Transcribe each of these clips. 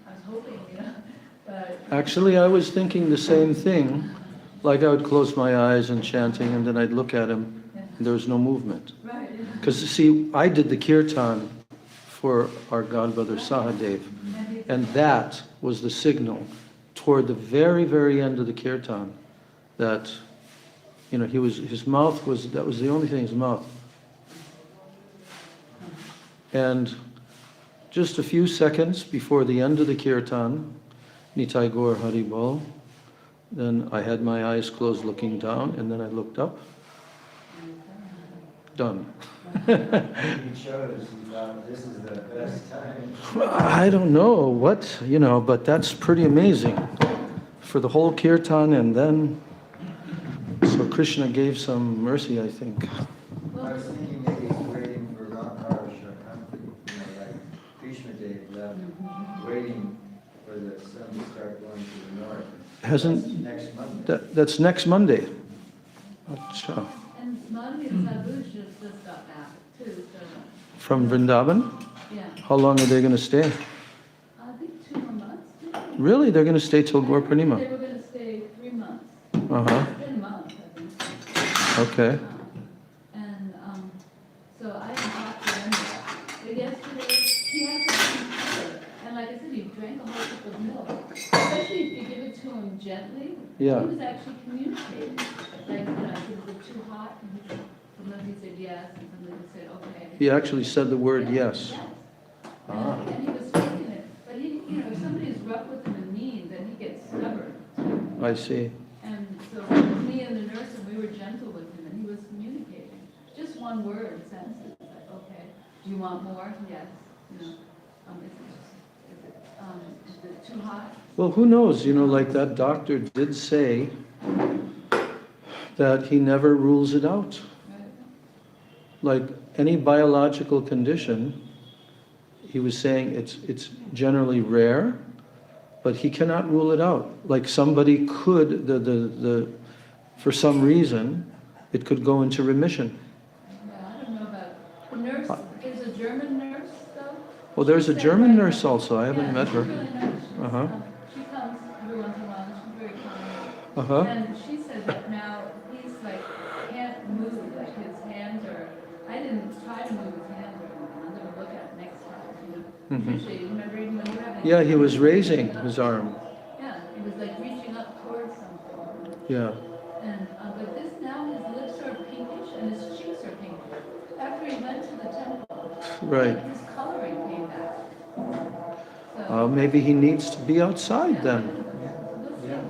I was hoping, but... Actually, I was thinking the same thing. Like I would close my eyes and chanting, and then I'd look at him, and there was no movement. Right. Because, see, I did the kirtan for our godbrother Sahadev, and that was the signal toward the very, very end of the kirtan that, his mouth was, that was the only thing, his mouth. And just a few seconds before the end of the kirtan, Nitai Gaur Hari Bol, then I had my eyes closed looking down, and then I looked up. Done. He chose, he thought this is the best time. I don't know what, but that's pretty amazing. For the whole kirtan, and then, so Krishna gave some mercy, I think. I was thinking maybe he's waiting for Ramkar Shakanti, like Krishna Dev left, waiting for the sun to start going to the north. Hasn't, Next Monday. that's next Monday. Achha. And Madhvi and Sadhu just got back too, so... From Vrindavan? Yeah. How long are they going to stay? I think 2 more months. Maybe. Really? They're going to stay till Gaur They Purnima? were going to stay 3 months. Uh-huh. It's been a month, I think. Okay. And so I haven't talked to him yet. But yesterday, he has something color. And like I said, he drank a whole cup of milk. Especially if you give it to him gently. Yeah. He was actually communicating. Like, I said, is it too hot? And sometimes he said yes, and sometimes he said okay. He actually said the word yes. Yes. Ah. And he was taking it. But he, if somebody's rough with him and mean, then he gets stubborn. I see. And so me and the nurse, and we were gentle with him, and he was communicating. Just one word sentences, like, okay, do you want more? Yes. Is it too hot? Well, who knows? Like that doctor did say that he never rules it out. Right. Like any biological condition, he was saying it's generally rare, but he cannot rule it out. Like somebody could, for some reason, it could go into remission. Yeah, I don't know about the nurse. There's a German nurse, though. Well, there's a She said, German like, nurse also. I haven't met her. She's really nice. Uh-huh. She comes every once in a while. She's very kind. Uh-huh. And she said that now he's like can't move, like his hands are. I didn't try to move his hands or anything. I'm gonna look at it next time. Usually, remember even when you were having. Yeah, he was raising his arm. Yeah, he was like reaching up towards something. Yeah. And but this now his lips are pinkish and his cheeks are pinkish. After he went to the temple, Right. like, his coloring came back. So, Maybe he needs to be outside then.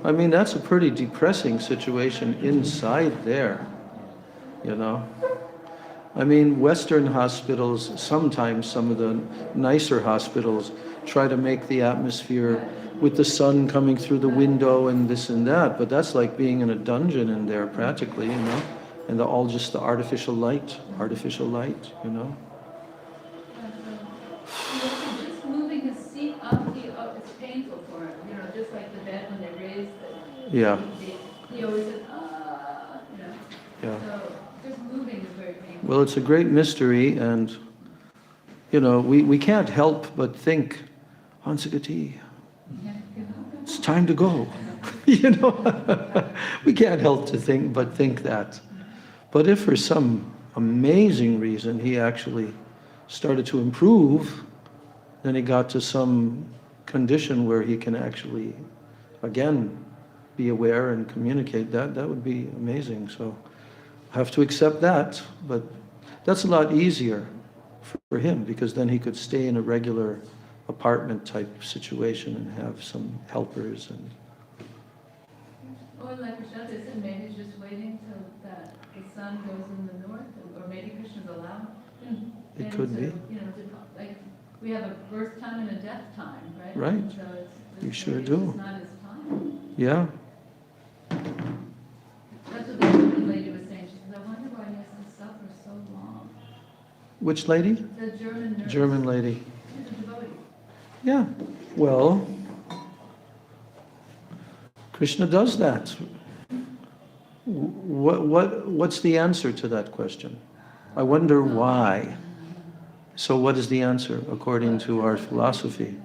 I mean, that's a pretty depressing situation inside there, I mean, Western hospitals, sometimes some of the nicer hospitals, try to make the atmosphere with the sun coming through the window and this and that, but that's like being in a dungeon in there practically, and all just the artificial light. Just moving his seat up, it's painful for him, just like the bed when they raised it. Yeah. He always said, Yeah. So just moving is very painful. Well, it's a great mystery, and, we can't help but think, Hansagati, it's time to go. We can't help but think that. But if for some amazing reason he actually started to improve, then he got to some condition where he can actually, again, be aware and communicate, that would be amazing. So I have to accept that, but that's a lot easier for him, because then he could stay in a regular apartment type situation and have some helpers. And Or like Prashant said, maybe he's just waiting till the sun goes in the north, or maybe Krishna's allowed. It could be. Like we have a birth time and a death time, right? Right. So You sure do. It's not his time. Yeah. That's what the German lady was saying. She says, I wonder why he has to suffer so long. Which lady? The German nurse. German lady. She's a devotee. Yeah. Well, Krishna does that. What's the answer to that question? I wonder why. So what is the answer according to our philosophy?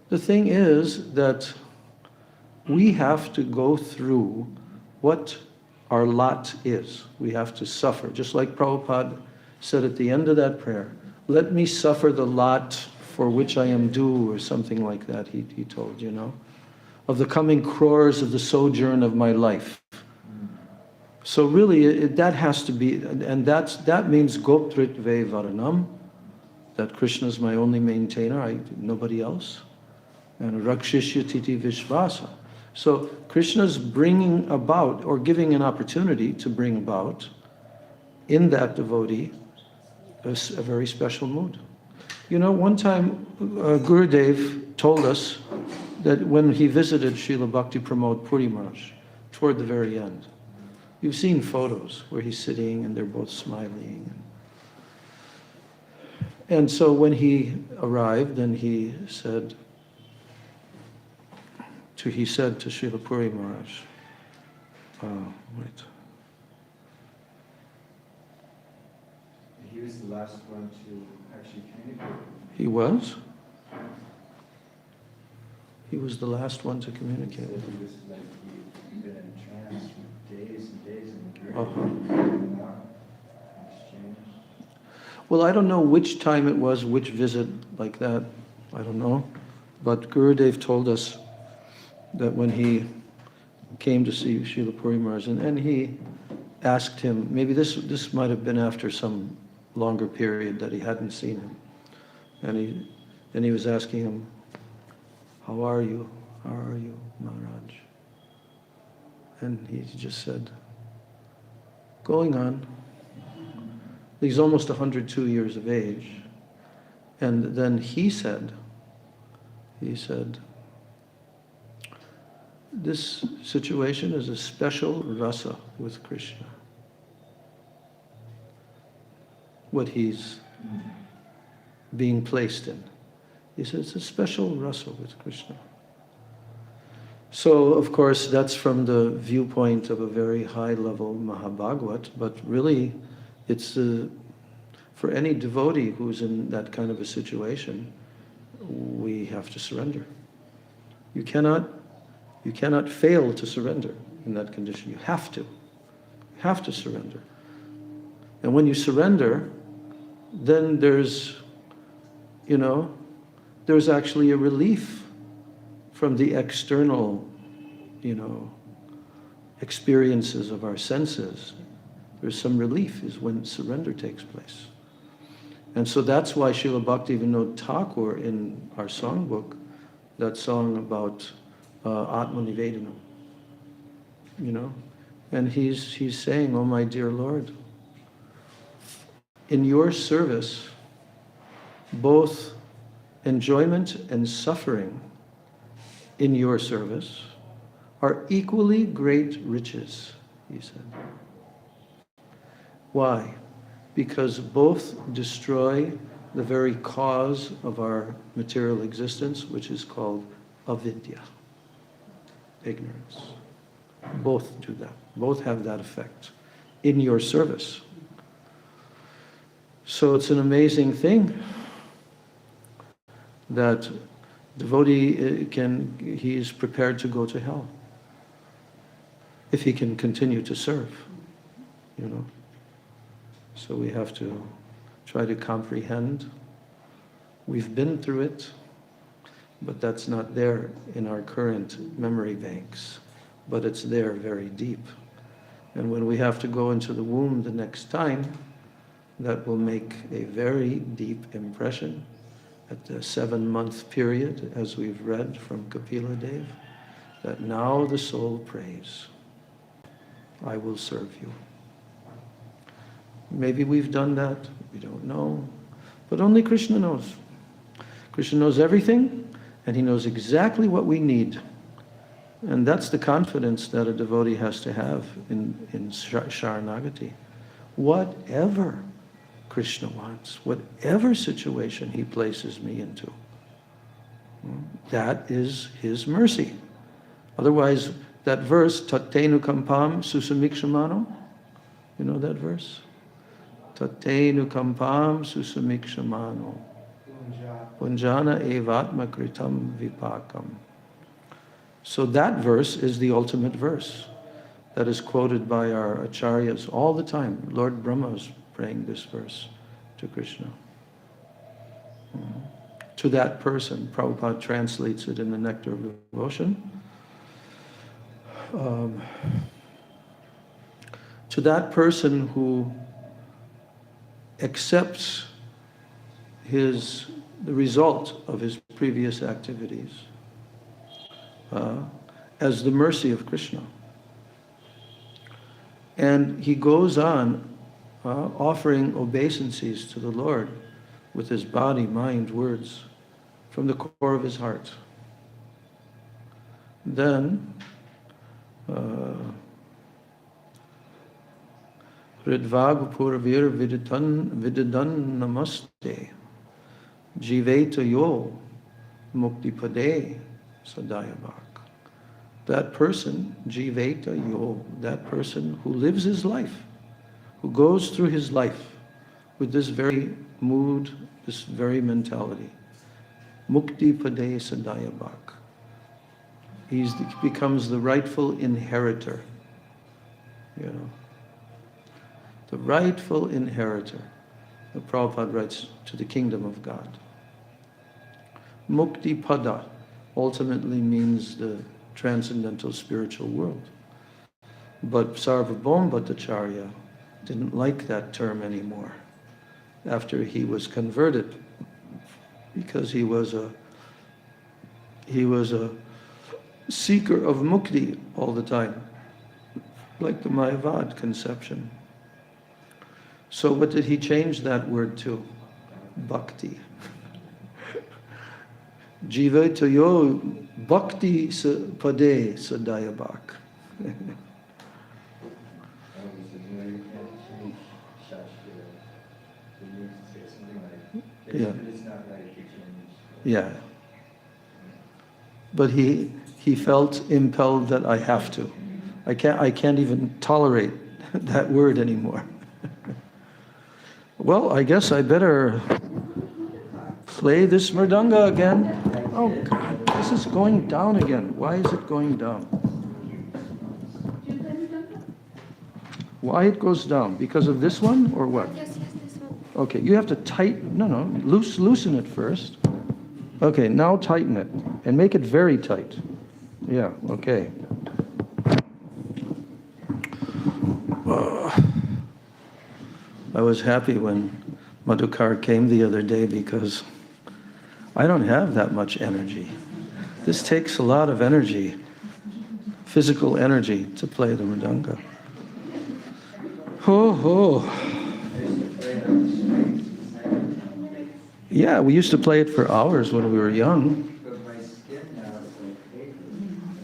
The thing is that we have to go through what our lot is. We have to suffer. Just like Prabhupada said at the end of that prayer, let me suffer the lot for which I am due, or something like that, he told, of the coming crores of the sojourn of my life. So really, that has to be, and that means Goptritve Varanam, that Krishna is my only maintainer, nobody else. And Rakshishya Titi Vishvasa. So Krishna's bringing about, or giving an opportunity to bring about, in that devotee, a very special mood. One time Gurudev told us that when he visited Srila Bhakti Pramod Puri Maharaj, toward the very end, you've seen photos where he's sitting and they're both smiling. And so when he arrived, and he said to Srila Puri Maharaj, He was the last one to actually communicate. He was? He was the last one to communicate. He said he was like, he'd been in trance for days and days and exchange. Well, I don't know which time it was, which visit like that. I don't know. But Gurudev told us that when he came to see Srila Puri Maharaj, and he asked him, maybe this might have been after some longer period that he hadn't seen him. And he was asking him, how are you? How are you, Maharaj? And he just said, going on. He's almost 102 years of age. And then he said, this situation is a special rasa with Krishna. What he's being placed in. He said it's a special rasa with Krishna. So, of course, that's from the viewpoint of a very high-level Mahabhagavat, but really, it's for any devotee who's in that kind of a situation, we have to surrender. You cannot fail to surrender in that condition. You have to. You have to surrender. And when you surrender, then there's actually a relief from the external, experiences of our senses. There's some relief is when surrender takes place. And so that's why Srila Bhaktivinoda Thakur in our songbook, that song about Atma Nivedanam, and he's saying, oh my dear Lord, in your service, both enjoyment and suffering in your service are equally great riches, he said. Why? Because both destroy the very cause of our material existence, which is called avidya, ignorance. Both do that. Both have that effect in your service. So it's an amazing thing that devotee he is prepared to go to hell if he can continue to serve, So we have to try to comprehend. We've been through it, but that's not there in our current memory banks, but it's there very deep. And when we have to go into the womb the next time, that will make a very deep impression at the 7-month period, as we've read from Kapila Dev, that now the soul prays, I will serve you. Maybe we've done that, we don't know, but only Krishna knows. Krishna knows everything, and he knows exactly what we need. And that's the confidence that a devotee has to have in Sharanagati. Whatever Krishna wants, whatever situation he places me into, that is his mercy. Otherwise, that verse, Tattenu kampam susamikshamano, you know that verse? Tattenu kampam susamikshamano. Punjana evatma kritam vipakam. So that verse is the ultimate verse that is quoted by our acharyas all the time. Lord Brahma is praying this verse to Krishna. To that person, Prabhupada translates it in the Nectar of Devotion. To that person who accepts the result of his previous activities as the mercy of Krishna. And he goes on offering obeisances to the Lord with his body, mind, words, from the core of his heart. Then, Ridvag Purvir Vididan Namaste Jiveta Yo Muktipade Sadayabak. That person, Jiveta Yo, that person who lives his life, who goes through his life with this very mood, this very mentality. Mukti Pade Sadayabak. He becomes the rightful inheritor, the rightful inheritor. The Prabhupada writes, to the kingdom of God. Mukti Pada ultimately means the transcendental spiritual world. But Sarvabhauma Bhattacharya didn't like that term anymore after he was converted, because he was a seeker of mukti all the time, like the Mayavad conception. So what did he change that word to? Bhakti. Jiveta yo bhakti pade sadayabak. Yeah. Yeah. But he felt impelled that I have to. I can't even tolerate that word anymore. Well, I guess I better play this mridanga again. Oh God, this is going down again. Why is it going down? Why it goes down? Because of this one or what? Yes, this one. Okay, you have to loosen it first. Okay, now tighten it and make it very tight. Yeah, okay. I was happy when Madhukar came the other day because I don't have that much energy. This takes a lot of energy, physical energy, to play the mridanga. Oh. Yeah, we used to play it for hours when we were young. But my skin now is like paper.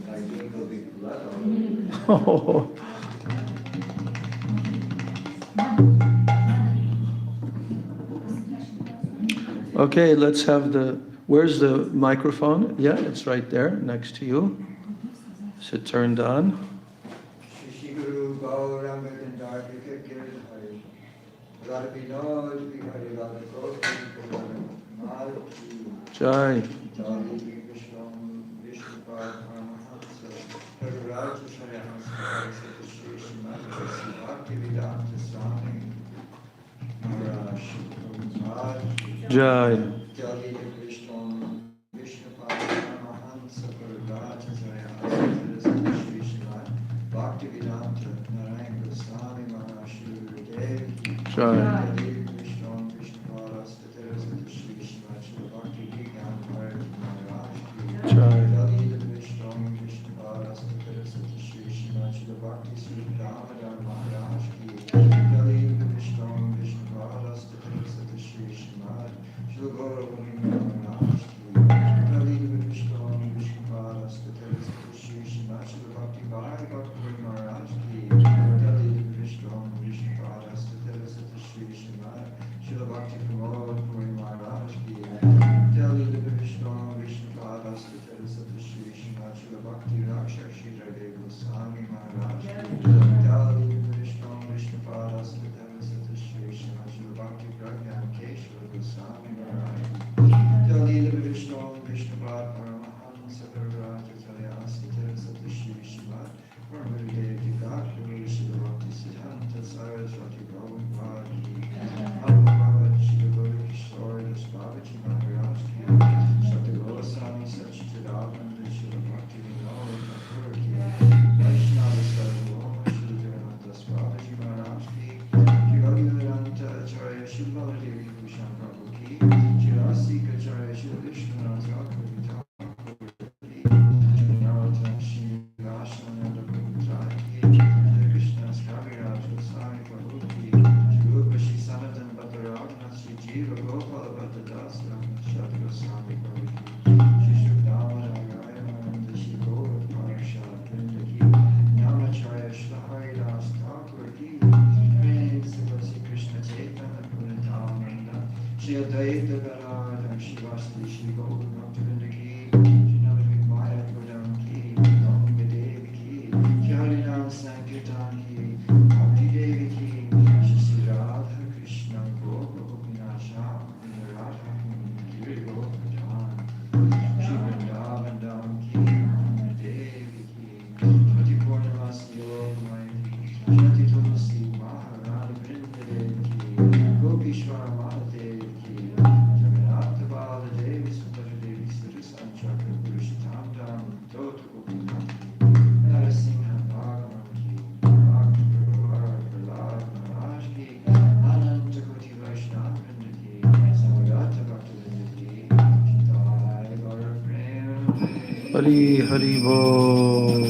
My game will be blood all over. Oh. Okay, let's have where's the microphone? Yeah, it's right there, next to you. Is it turned on? Jai. Jai. Jai. Hari Hari Bol.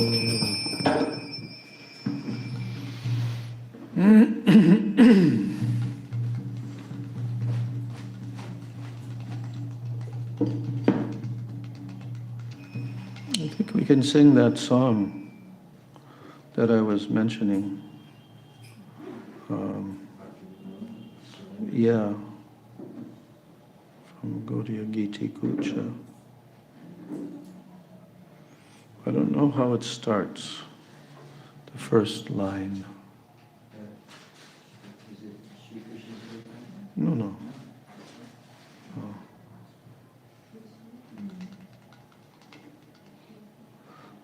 I think we can sing that song that I was mentioning. Yeah, from Gaudiya Giti Kucha. I don't know how it starts, the first line. Is it Shri Krishna's birthday? No.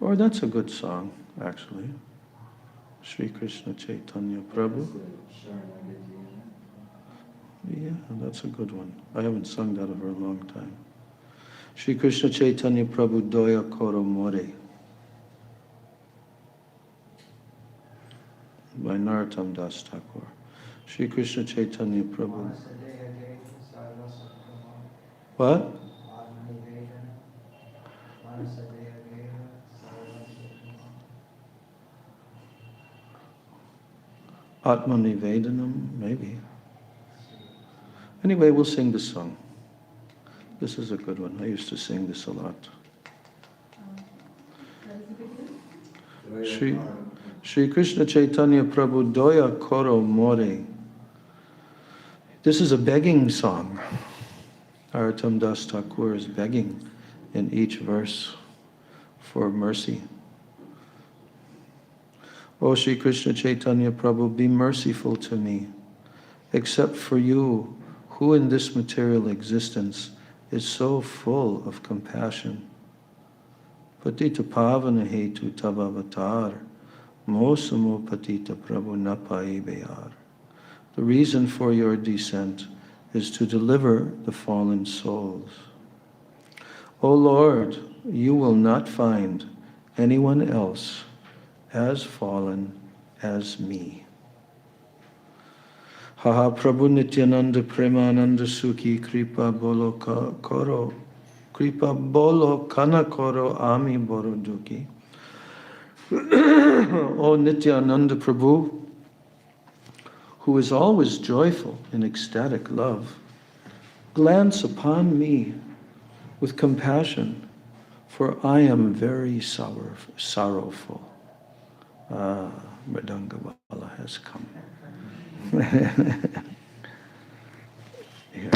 Or that's a good song, actually. Sri Krishna Chaitanya Prabhu. Yeah, that's a good one. I haven't sung that over a long time. Sri Krishna Chaitanya Prabhu Doya Koro More by Narottam Das Thakur. Sri Krishna Chaitanya Prabhu. What? Atma Nivedanam, maybe. Anyway, we'll sing this song. This is a good one. I used to sing this a lot. Sri Krishna Chaitanya Prabhu Doya Koro More. This is a begging song. Narottam Das Thakur is begging in each verse for mercy. O Sri Krishna Chaitanya Prabhu, be merciful to me. Except for you, who in this material existence is so full of compassion. Patita pavana hetu tavavatar, mosamo patita prabhu napai beyar. The reason for your descent is to deliver the fallen souls. O Lord, you will not find anyone else as fallen as me. Haha Prabhu Nityananda Premananda Sukhi Kripa Bolo Koro Kripa Bolo Kana Koro Ami Boroduki. O Nityananda Prabhu, who is always joyful in ecstatic love, glance upon me with compassion, for I am very sorrowful. Mridangabala has come. Here.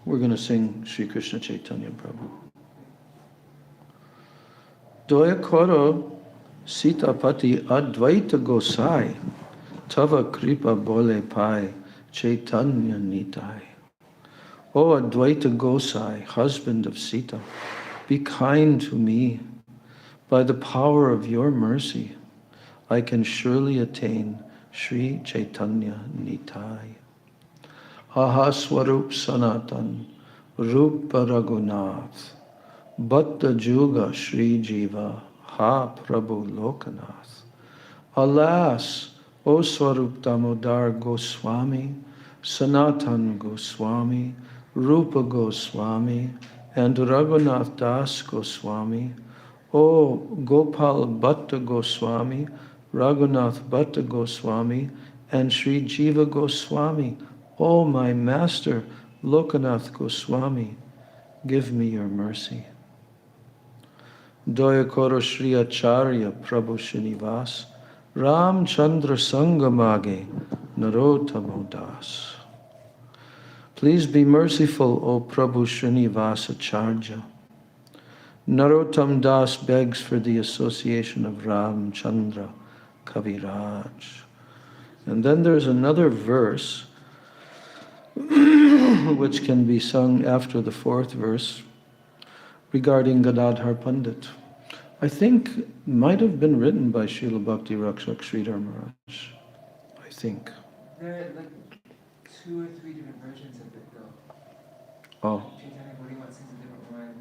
We're going to sing Sri Krishna Chaitanya Prabhu. Doya Koro Sitapati Advaita Gosai Tava Kripa Bole Pai Chaitanya Nitai. O Advaita Gosai, husband of Sita, be kind to me. By the power of your mercy, I can surely attain Sri Chaitanya Nitai. Aha Swarup Sanatan, Rupa Raghunath, Bhatta Juga Sri Jiva, Ha Prabhu Lokanath. Alas, O Swarup Damodar Goswami, Sanatan Goswami, Rupa Goswami, and Raghunath Das Goswami, O Gopal Bhatta Goswami, Raghunath Bhatta Goswami, and Sri Jiva Goswami, O my master Lokanath Goswami, give me your mercy. Doya Koro Shri Acharya Prabhu Srinivas, Ram Chandra Sangamage, Narottamo Das. Please be merciful, O Prabhu Srinivas Acharya. Narottam Das begs for the association of Ram Chandra Kaviraj. And then there's another verse which can be sung after the fourth verse regarding Gadadhar Pandit. I think might have been written by Srila Bhakti Rakshak Sridhar Maharaj. I think. There are like 2 or 3 different versions of it though. Oh. Chaitanya Gauriya sings a different one.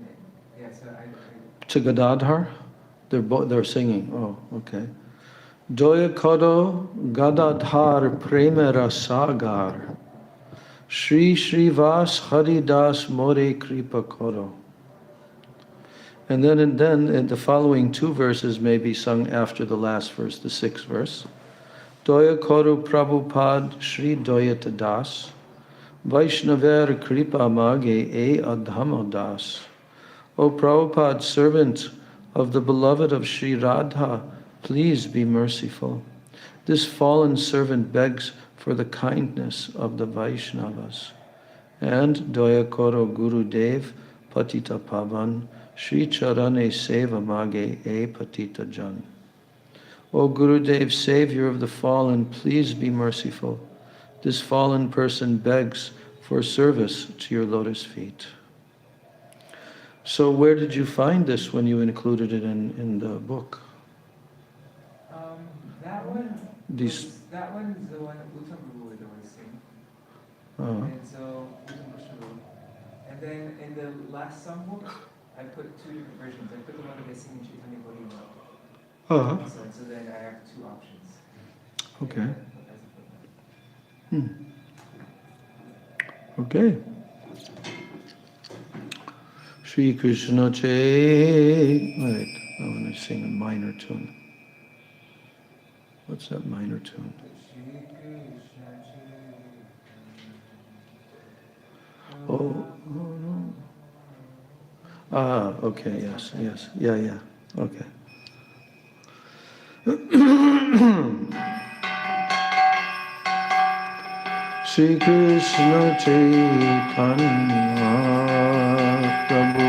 Yeah, so I To Gadadhar? They're singing. Oh, okay. Doya Kodo Gadadhar Premera Sagar Shri Srivas Haridas More Kripa Koro. And then the following two verses may be sung after the last verse, the sixth verse. Doya Koro Prabhupada Shri Doyata Das Vaishnaver Kripa Mage E Adhamo Das. O Prabhupada, servant of the beloved of Sri Radha, please be merciful. This fallen servant begs for the kindness of the Vaishnavas. And Doya Koro Guru Dev Patita Pavan Shri Charane Seva Mage E Patita Jan. O Gurudev, Savior of the fallen, please be merciful. This fallen person begs for service to your lotus feet. So where did you find this when you included it in the book? That one. That one is the one that Uttam Prabhu would always sing. And so and then in the last songbook, I put two different versions. I put the one that they sing in Chaitanya Bodhima. So then I have two options. Okay. Okay. Shri Krishna Wait, I want to sing a minor tune. What's that minor tune? Oh, no. Okay, yes. Yeah, okay. Shri Krishna Chaitanya Prabhu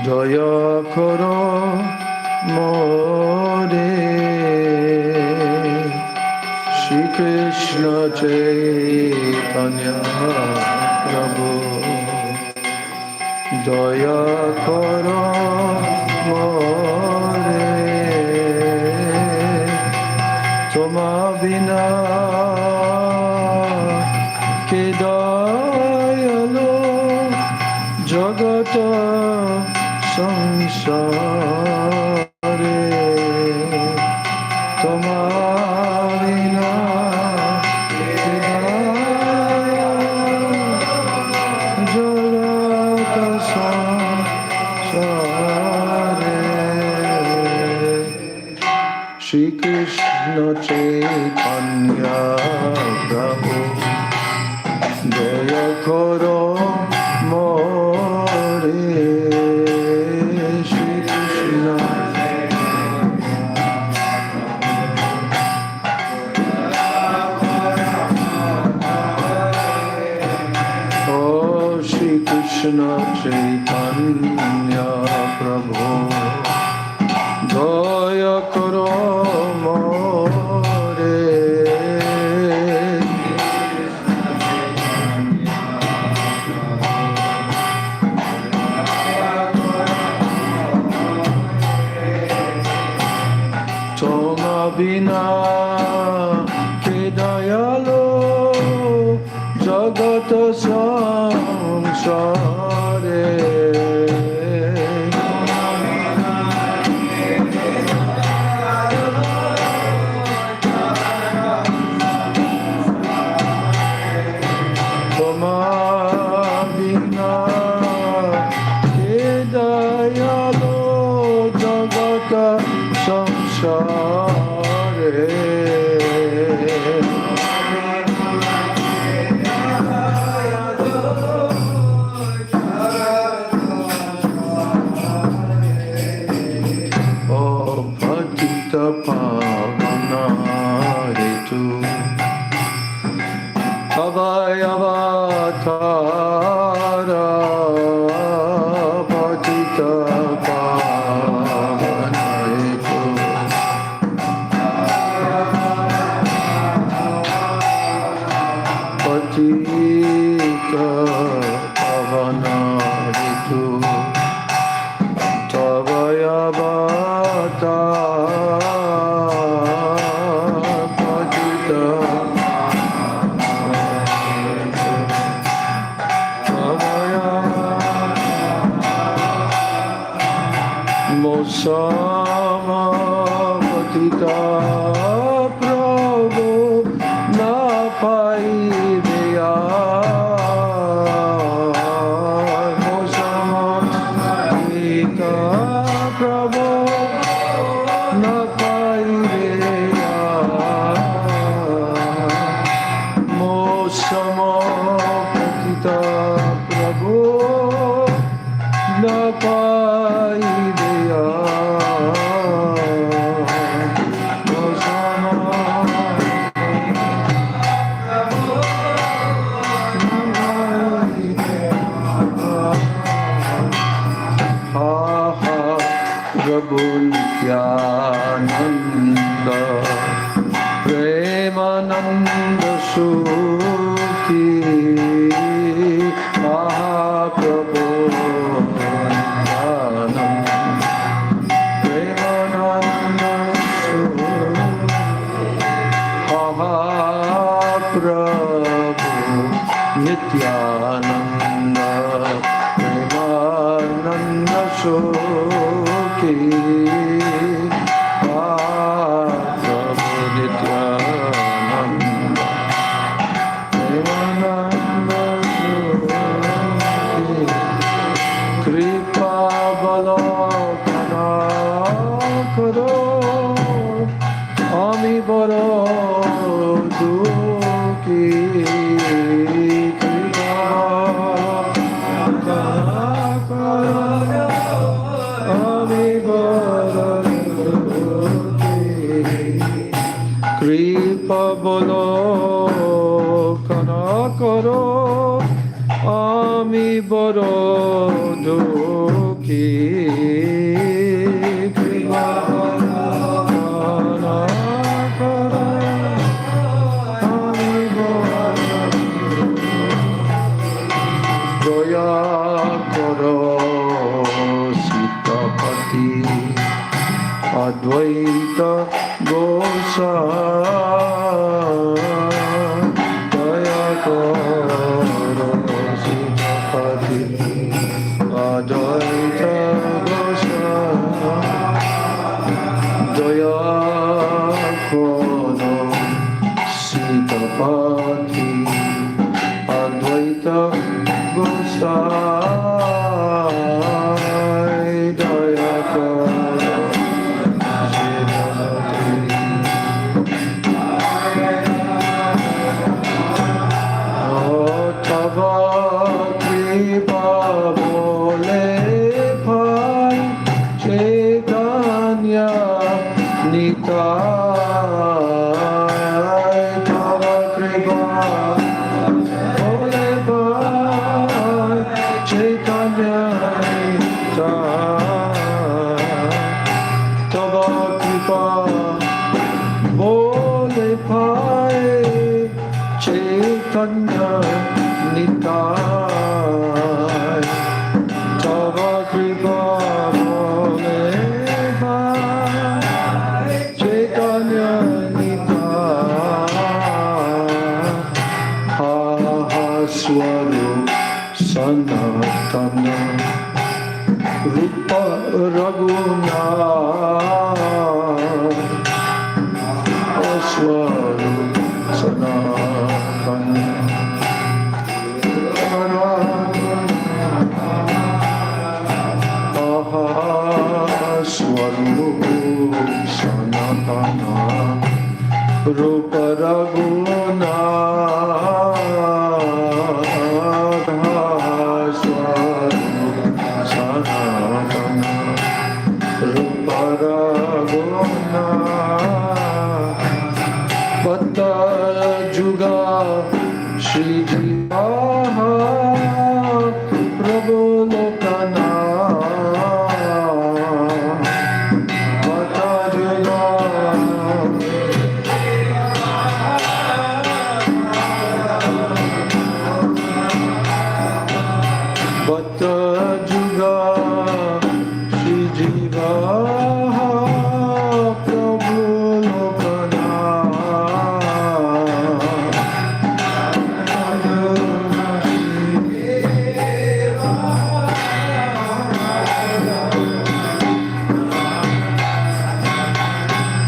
Daya Karo More. Shri Krishna Chaitanya Prabhu Daya Karo More. Toma Bina Jagata Samsare Tamarina Jagata Samsare. Shri Krishna Chaitanya Prabhu Daya Karo More. Shri Krishna Oh Shri Krishna Chaitanya Prabhu Daya Karo More. Bina ke dayalo jagat samsare Toma bina ke dayalo jagat samsare. Oh, Patita Pavana Ritu Avayavatara Patita Pavana Ritu Patita Pavana Ritu Tavayavata Patita Mosama Patita Prabhu Na Pai Sukhi Mahaprabhu Premananda Mahaprabhu Nityananda Premananda Sukhi Mahaprabhu Nityananda Premananda Sukhi Kripa Balokana Karo Ami Baro Dukhi Kripa Balokana Karo Ami Baro Dukhi Kripa Balokana Karo Ami Baro Dukhi Kripa Balokana Karo Ami Baro Daya Karo Sitapati Advaita Gosai Daya Karo Sitapati Advaita Gosai Daya Karo Sitapati Advaita Gosai Daya Karo Tava kripa bole bhai Chaitanya Nitai Tava kripa bole bhai Chaitanya Nitai Tava kripa bole bhai Chaitanya Nitai Tava kripa bole bhai Chaitanya Nitai Ha ha swarup sanatana Rupa Raghunath Swarup sanatana Swarup sanatana Rupa Raghunath Swarup sanatana Rupa Raghunath Bhatta Juga Shri Jiva Prabhu Lokana Bhatta Juga Bhatta Juga Shri Jiva Prabhu Lokana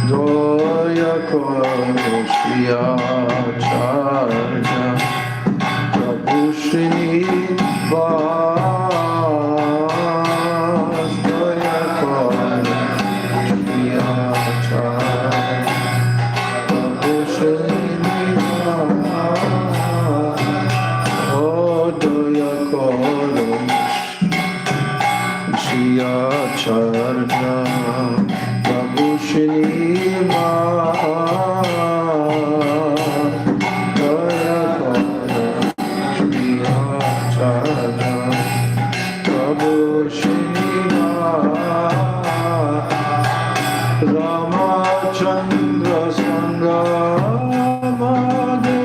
Doya Karo Shriya Charja Prabhu Srinivas Doya Karo Shriya Charja Prabhu Srinivas Oh Doya Karo Shriya Charja Prabhu Srinivas Daya Karo Shriya Charja Prabhu Srinivas Ramachandra Sangha Madhe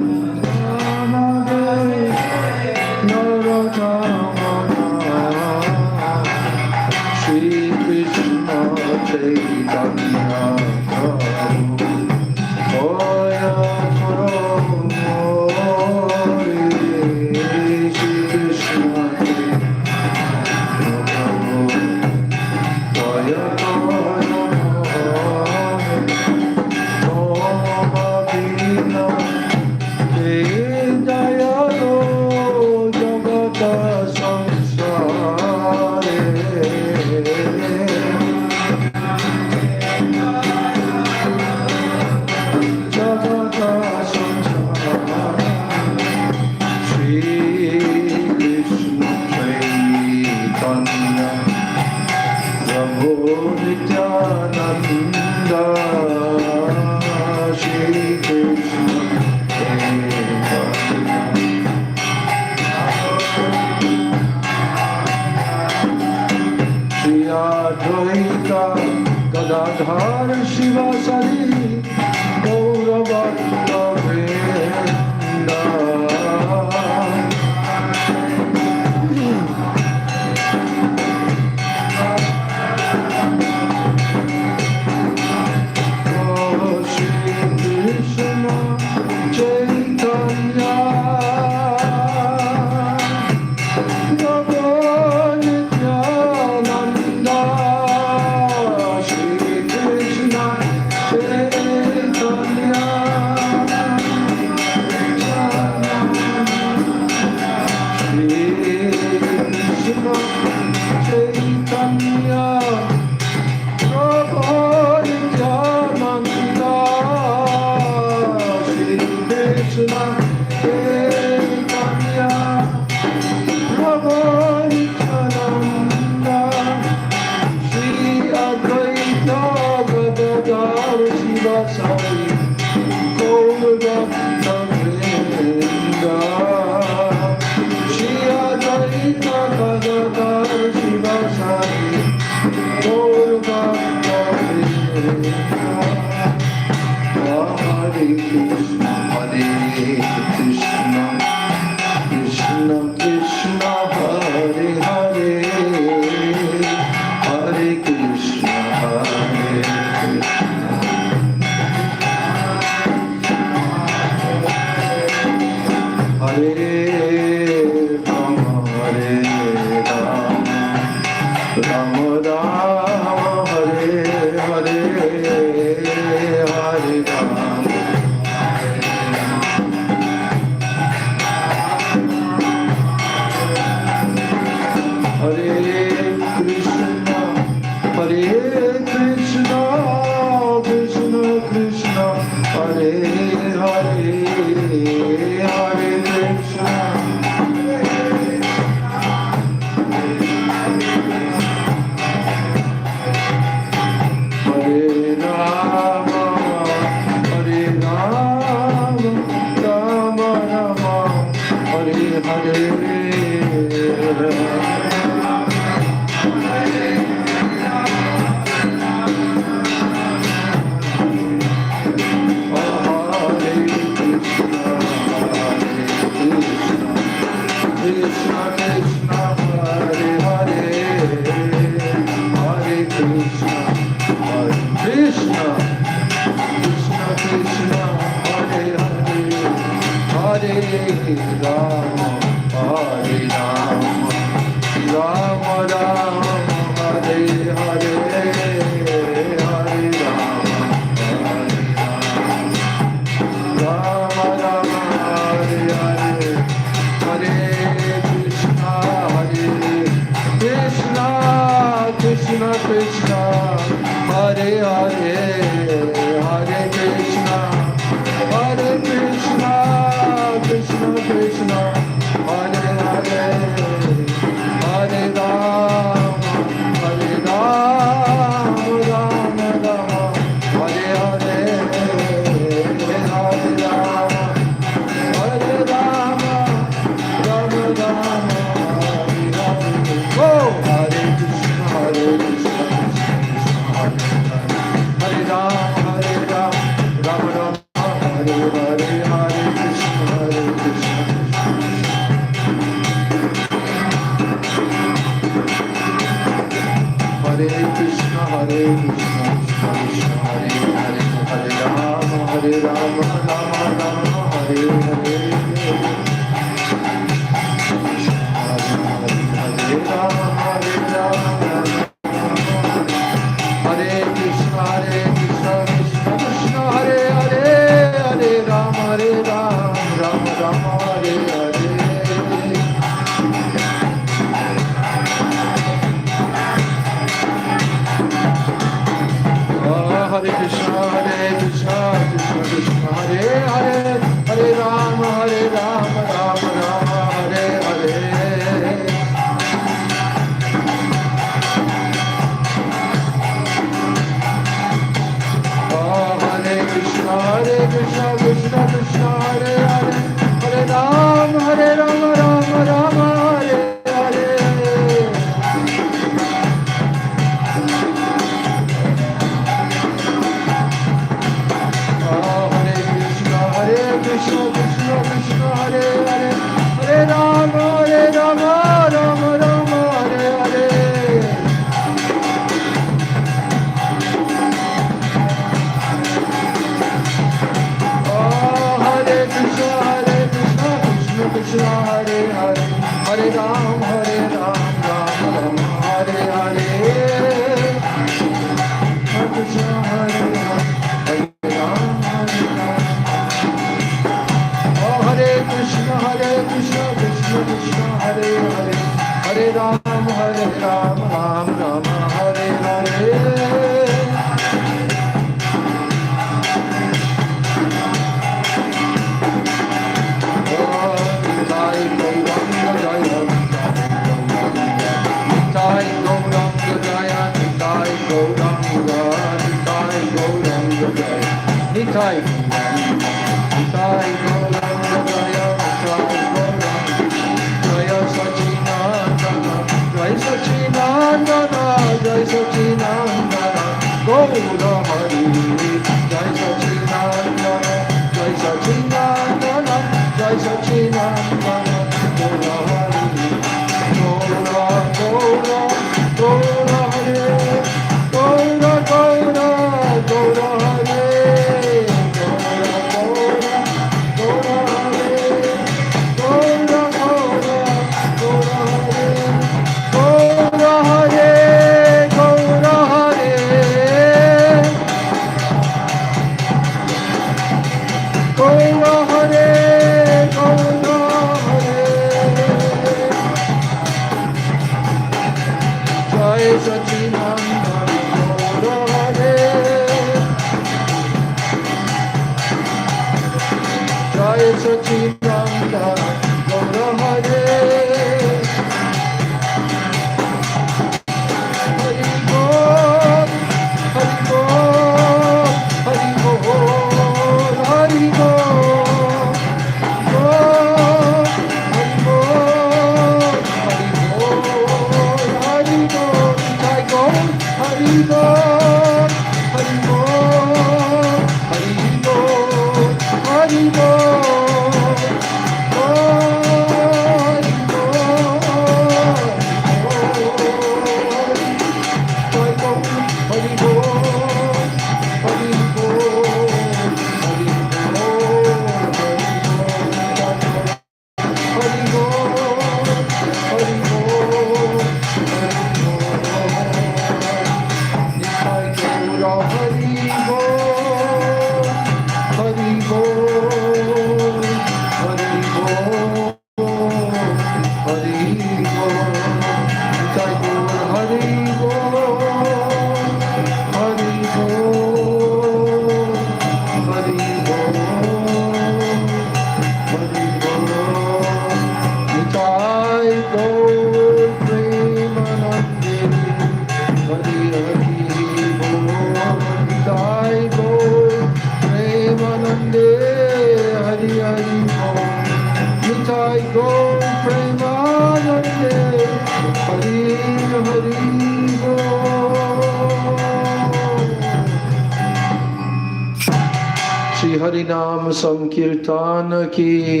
Harinam Sankirtan ki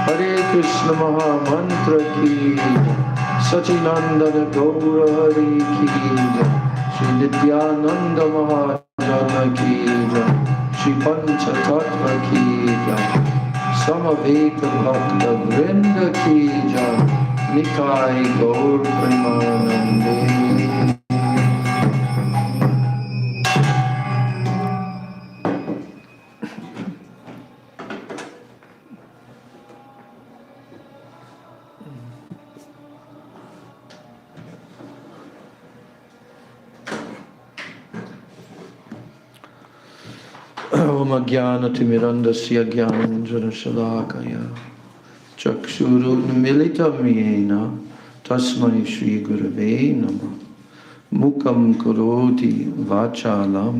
Hare Krishna Mahamantra ki Sachinandana Gaura Hari ki Shri Nityananda Mahajana ki jai, Shri Pancha Tattva ki jai, Samaveta Bhakta Vrinda ki jai, Nikai Gaur Premanande. Om Ajnana-timirandasya Jnananjana-shalakaya Chakshurunmilitam yena Tasmai Shri Gurave Namah Mukam Karoti Vachalam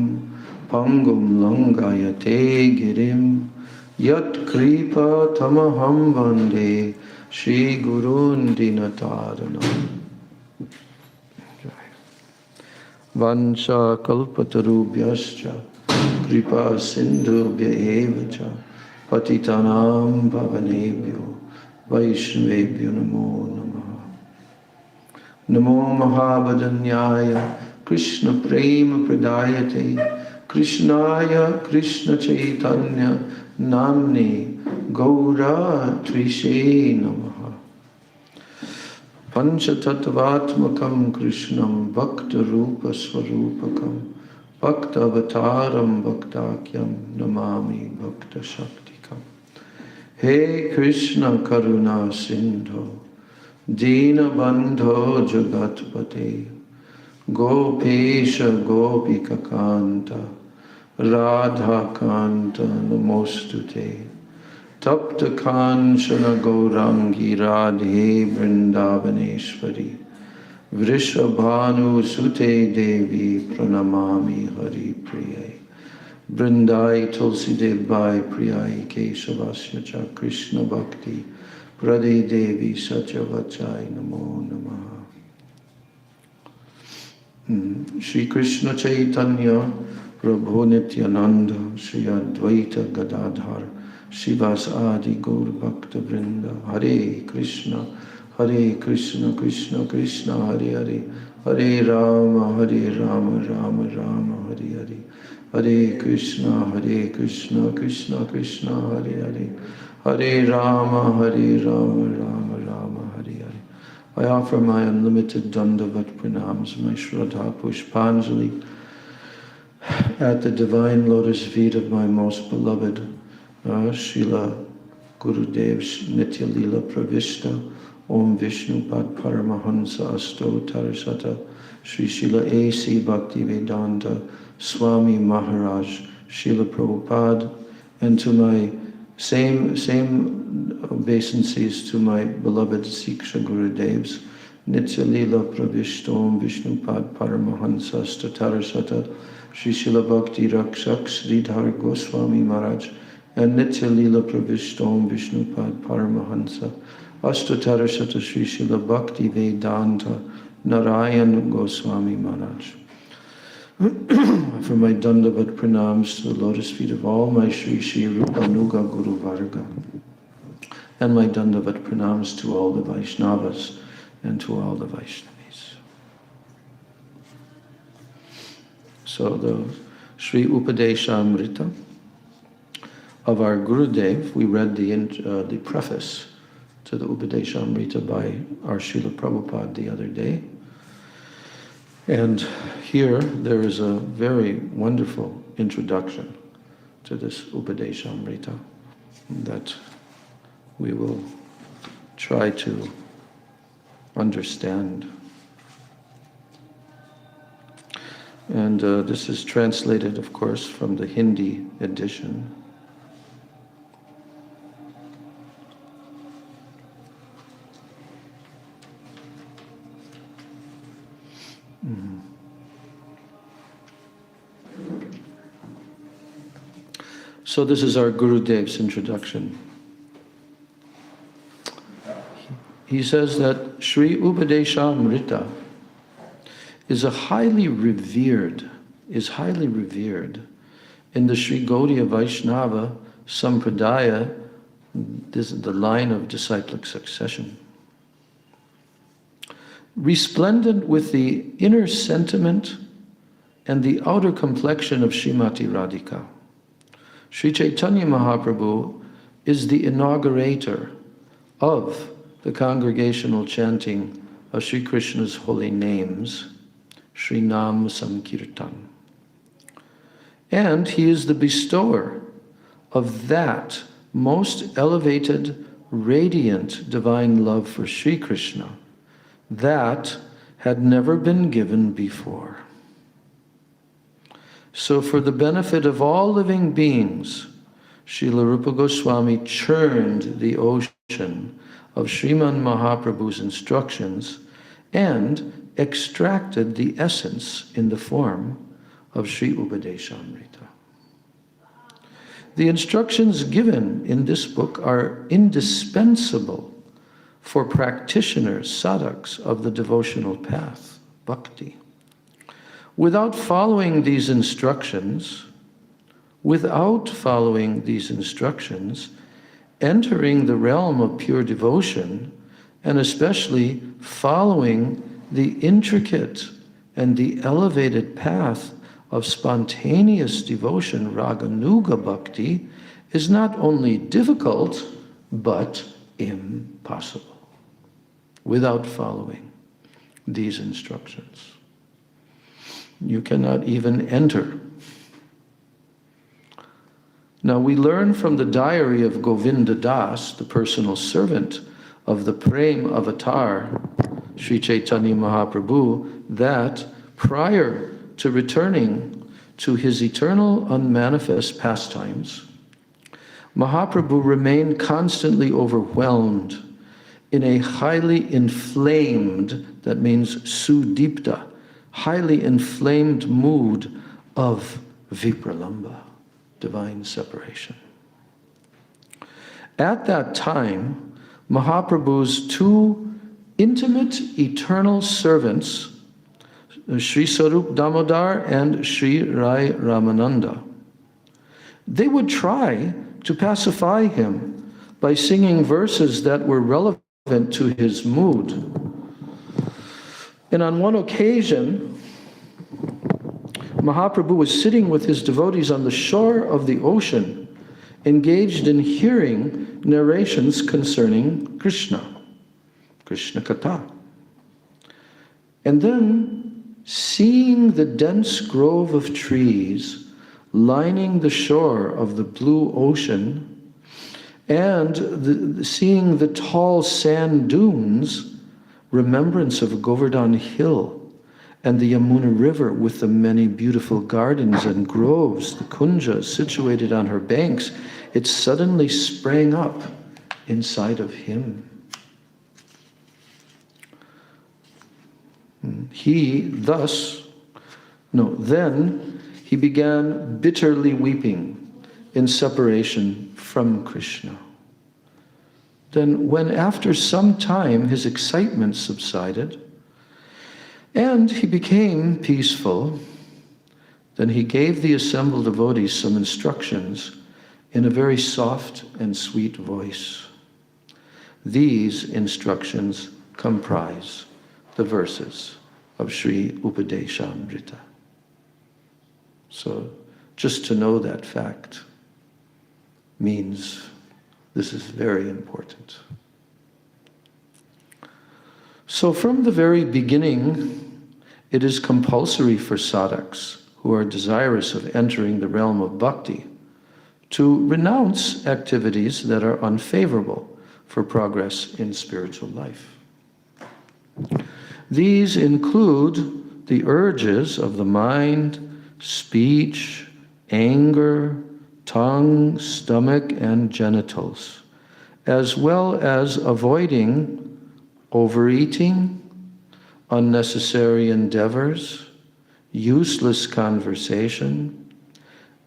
Pangum Langayate Girim Yat Kripa Tamaham Vande Shri Gurun Dinataranam Vansha Kalpatarubhyascha Kripa Sindhubhya Evacha Patitanam Pavanebhyo Vaishnavebhyo Namo Namaha Namo Mahabhadanyaya Krishna Prema Pradayate Krishnaya Krishna Chaitanya Namne Gaura Trishe Namaha Panchatattvatmakam Krishnam Bhakta Rupa Swarupakam Bhakta Avataram Bhaktakyam Namami Bhakta Shaktikam. He Krishna Karuna Sindho Dina Bandho Jagatpate Gopesha Gopika Kanta Radha Kanta Namostute Tapta Kanchana Gaurangi Radhe Vrindavaneshwari Vrishabhanu Sute Devi Pranamami Hari Priye Vrindai Tulsi Devai Priyai Keshavasya Cha Krishna Bhakti Prade Devi Satyavachai Namo Namaha Shri Krishna Chaitanya Prabhu Nityananda Shri Advaita Gadadhar Shivas Adi Gaur Bhakta Vrinda Hare Krishna Krishna Krishna Hare Hare Hare Rama Rama Rama Hare Hare Hare Krishna Krishna Krishna Hare Hare Hare Rama Rama Rama Hare Hare. I offer my unlimited Dandavat Pranams, my Shraddha Pushpanjali at the divine lotus feet of my most beloved Srila Gurudev Nitya Lila Pravishta Om Vishnu Pad Paramahansa Asto Tarasata Sri Srila A.C. Bhaktivedanta Swami Maharaj Srila Prabhupada, and to my same obeisances to my beloved Siksha Gurudevs Nitya Lila Pravishta Om Vishnu Pad Paramahansa Asto Tarasata Sri Srila Bhakti Rakshak Sridhar Goswami Maharaj and Nitya Lila Pravishta Om Vishnu Pad Paramahansa Ashtatarashata Sri Srila Bhakti Vedanta Narayan Goswami Maharaj. For my Dandavat Pranams to the lotus feet of all my Sri Sri Rupa Nuga Guru Varga, and my Dandavat Pranams to all the Vaishnavas and to all the Vaishnavis. So the Sri Upadesamrita of our Gurudev, we read the preface to the Upadesamrita by our Srila Prabhupada the other day. And here there is a very wonderful introduction to this Upadesamrita that we will try to understand. And this is translated, of course, from the Hindi edition. So this is our Gurudev's introduction. He says that Sri Upadesamrita is highly revered in the Sri Gaudiya Vaishnava Sampradaya. This is the line of disciplic succession. Resplendent with the inner sentiment and the outer complexion of Srimati Radhika. Sri Chaitanya Mahaprabhu is the inaugurator of the congregational chanting of Sri Krishna's holy names, Sri Nam Sankirtan. And he is the bestower of that most elevated, radiant divine love for Sri Krishna that had never been given before. So for the benefit of all living beings, Srila Rupa Goswami churned the ocean of Sriman Mahaprabhu's instructions and extracted the essence in the form of Sri Upadesamrita. The instructions given in this book are indispensable for practitioners, sadhaks of the devotional path, bhakti. Without following these instructions, entering the realm of pure devotion, and especially following the intricate and the elevated path of spontaneous devotion, raganuga bhakti, is not only difficult, but impossible without following these instructions. You cannot even enter. Now we learn from the diary of Govinda Das, the personal servant of the Prem Avatar, Sri Chaitanya Mahaprabhu, that prior to returning to his eternal unmanifest pastimes, Mahaprabhu remained constantly overwhelmed in a highly inflamed, that means sudipta, highly inflamed mood of vipralamba, divine separation. At that time, Mahaprabhu's two intimate eternal servants, Sri Sarup Damodar and Sri Rai Ramananda, they would try to pacify him by singing verses that were relevant to his mood. And on one occasion, Mahaprabhu was sitting with his devotees on the shore of the ocean, engaged in hearing narrations concerning Krishna, Krishna Katha. And then, seeing the dense grove of trees lining the shore of the blue ocean, and seeing the tall sand dunes, remembrance of Govardhan Hill, and the Yamuna River with the many beautiful gardens and groves, the kunjas situated on her banks, it suddenly sprang up inside of him. Then he began bitterly weeping in separation from Krishna. Then when after some time his excitement subsided and he became peaceful, then he gave the assembled devotees some instructions in a very soft and sweet voice. These instructions comprise the verses of Sri Upadesamrita. So just to know that fact means this is very important. So from the very beginning, it is compulsory for sadhaks who are desirous of entering the realm of bhakti to renounce activities that are unfavorable for progress in spiritual life. These include the urges of the mind, speech, anger, tongue, stomach, and genitals, as well as avoiding overeating, unnecessary endeavors, useless conversation,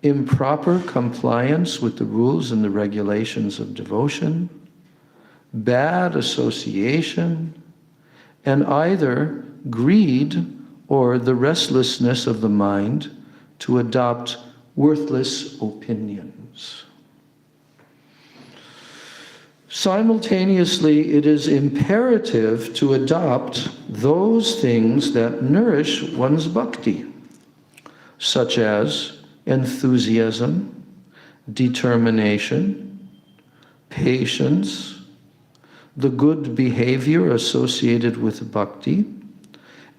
improper compliance with the rules and the regulations of devotion, bad association, and either greed or the restlessness of the mind to adopt worthless opinions. Simultaneously, it is imperative to adopt those things that nourish one's bhakti. such as enthusiasm, determination, patience, the good behavior associated with bhakti,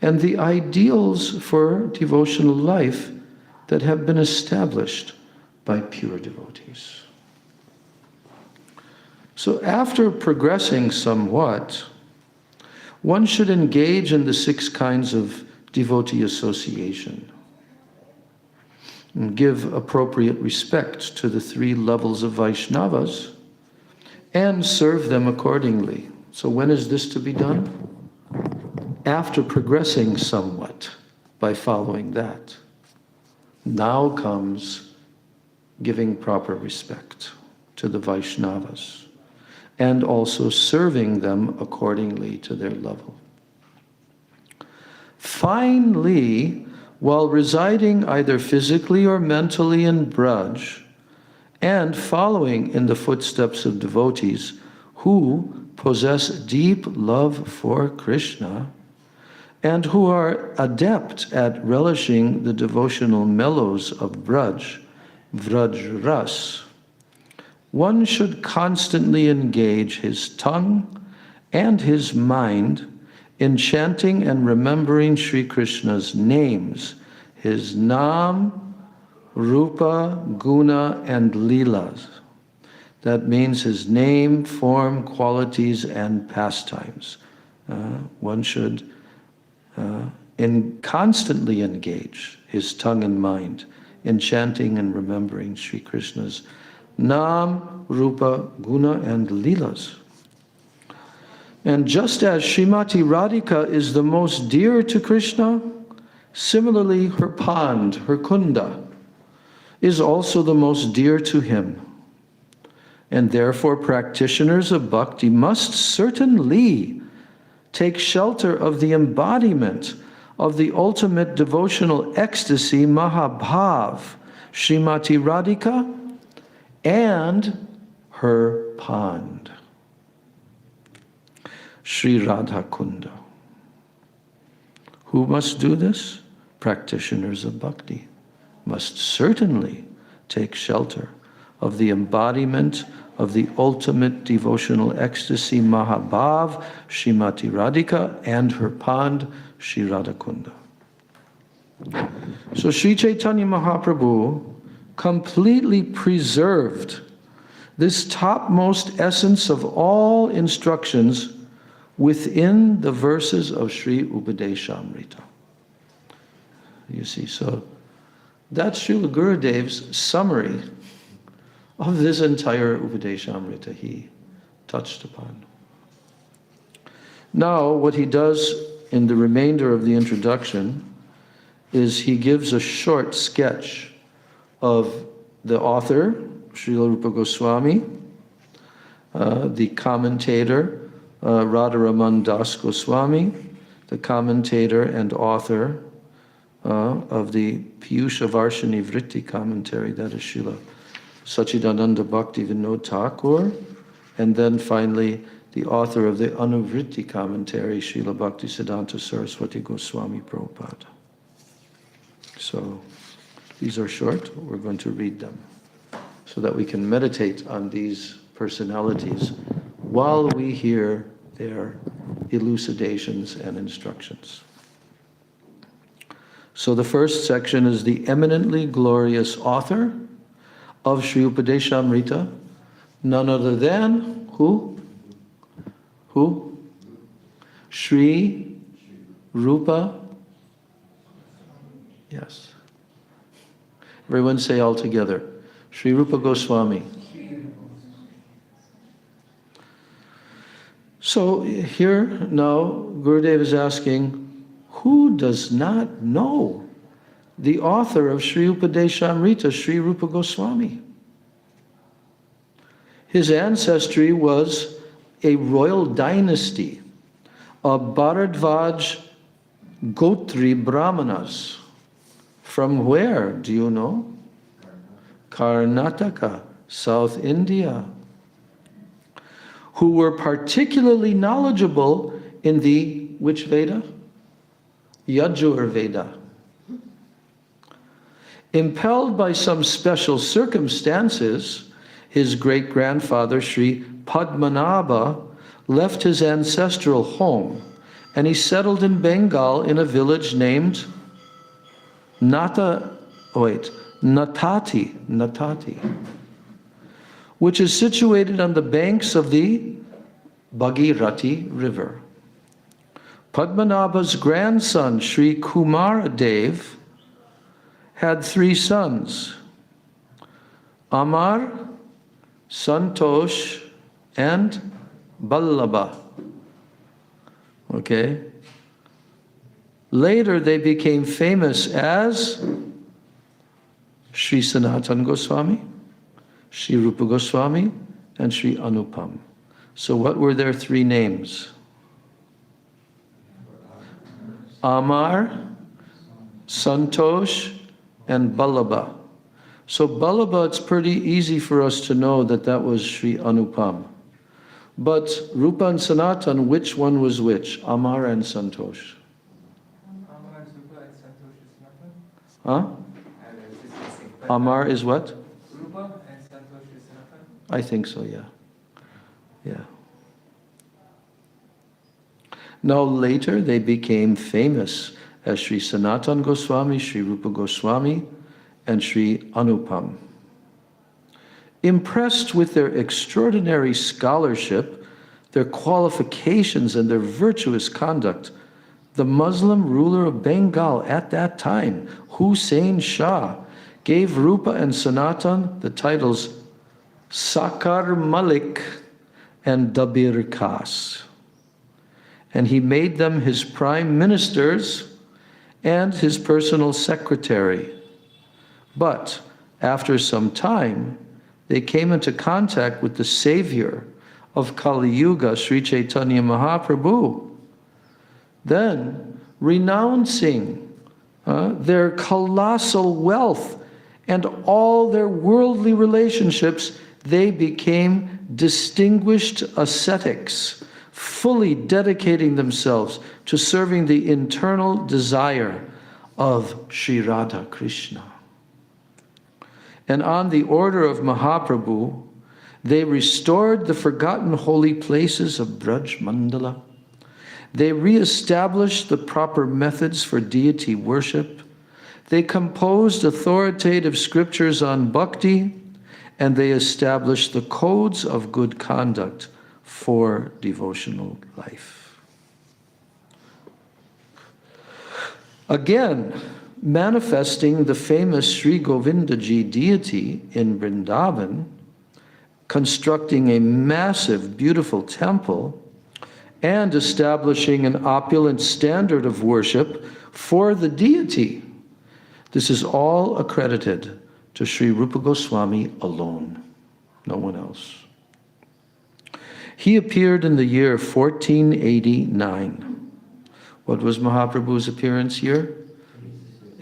and the ideals for devotional life that have been established by pure devotees. So after progressing somewhat, one should engage in the 6 kinds of devotee association and give appropriate respect to the 3 levels of Vaishnavas and serve them accordingly. So when is this to be done? After progressing somewhat by following that. Now comes giving proper respect to the Vaishnavas and also serving them accordingly to their level. Finally, while residing either physically or mentally in Braj and following in the footsteps of devotees who possess deep love for Krishna and who are adept at relishing the devotional mellows of Braj, Vraj Ras, one should constantly engage his tongue and his mind in chanting and remembering Sri Krishna's names, his Nam, Rupa, Guna, and Leelas. That means his name, form, qualities, and pastimes. One should constantly engage his tongue and mind in chanting and remembering Sri Krishna's Nam, Rupa, Guna, and Leelas. And just as Srimati Radhika is the most dear to Krishna, similarly her pond, her kunda, is also the most dear to him. And therefore practitioners of bhakti must certainly take shelter of the embodiment of the ultimate devotional ecstasy, Mahabhav, Srimati Radhika, and her pond, Sri Radha Kunda. Who must do this? Practitioners of bhakti must certainly take shelter of the embodiment of the ultimate devotional ecstasy, Mahabhav, Srimati Radhika, and her pond, Sri Radha Kunda. So Sri Chaitanya Mahaprabhu completely preserved this topmost essence of all instructions within the verses of Sri Upadesamrita. You see, so that's Srila Gurudev's summary of this entire Upadesamrita he touched upon. Now, what he does in the remainder of the introduction is he gives a short sketch of the author, Srila Rupa Goswami, the commentator, Radharaman Das Goswami, the commentator and author of the Piyusha Varshini Vritti commentary, that is Srila Sachidananda Bhakti Vinod Thakur, and then finally the author of the Anuvritti commentary, Srila Bhakti Siddhanta Saraswati Goswami Prabhupada. So these are short, we're going to read them so that we can meditate on these personalities while we hear their elucidations and instructions. So the first section is the eminently glorious author of Sri Upadesamrita, none other than who? Who? Sri Rupa. Yes. Everyone say all together. Sri Rupa Goswami. So here now Gurudev is asking, who does not know the author of Sri Upadesamrita, Sri Rupa Goswami? His ancestry was a royal dynasty of Bharadvaj Gotri Brahmanas. From where, do you know? Karnataka, South India, who were particularly knowledgeable in the, which Veda? Yajur Veda. Impelled by some special circumstances, his great-grandfather, Sri Padmanabha, left his ancestral home, and he settled in Bengal in a village named Natati, which is situated on the banks of the Bhagirathi River. Padmanabha's grandson, Sri Kumaradev, had 3 sons, Amar, Santosh, and Vallabha. Okay? Later they became famous as Sri Sanatana Goswami, Sri Rupa Goswami, and Sri Anupam. So what were their 3 names? Amar, Santosh, and Vallabha. So Vallabha, it's pretty easy for us to know that that was Sri Anupam. But Rupa and Sanatan, which one was which? Amar and Santosh. Amar is Rupa and Santosh is Sanatan? Huh? Amar is what? Rupa and Santosh is Sanatan? I think so, yeah. Yeah. Now later they became famous as Sri Sanatana Goswami, Sri Rupa Goswami, and Sri Anupam. Impressed with their extraordinary scholarship, their qualifications, and their virtuous conduct, the Muslim ruler of Bengal at that time, Hussein Shah, gave Rupa and Sanatan the titles Sakar Malik and Dabir Khas. And he made them his prime ministers and his personal secretary. But after some time, they came into contact with the savior of Kali Yuga, Sri Chaitanya Mahaprabhu. Then, renouncing their colossal wealth and all their worldly relationships, they became distinguished ascetics, fully dedicating themselves to serving the internal desire of Sri Radha Krishna. And on the order of Mahaprabhu, they restored the forgotten holy places of Braj Mandala. They re-established the proper methods for deity worship. They composed authoritative scriptures on bhakti, and they established the codes of good conduct for devotional life. Again, manifesting the famous Sri Govindaji deity in Vrindavan, constructing a massive, beautiful temple, and establishing an opulent standard of worship for the deity. This is all accredited to Sri Rupa Goswami alone, no one else. He appeared in the year 1489. What was Mahaprabhu's appearance year?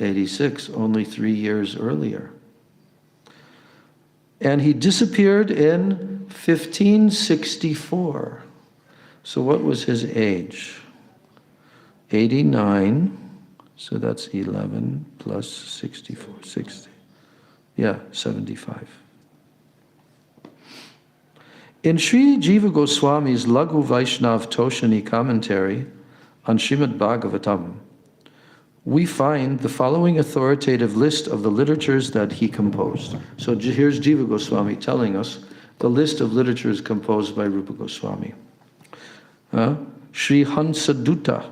86, only 3 years earlier. And he disappeared in 1564. So what was his age? 89, so that's 11 plus 64, 60. Yeah, 75. In Sri Jiva Goswami's Laghu Vaishnav Toshani commentary on Srimad Bhagavatam, we find the following authoritative list of the literatures that he composed. So here's Jiva Goswami telling us the list of literatures composed by Rupa Goswami. Sri Hansadutta,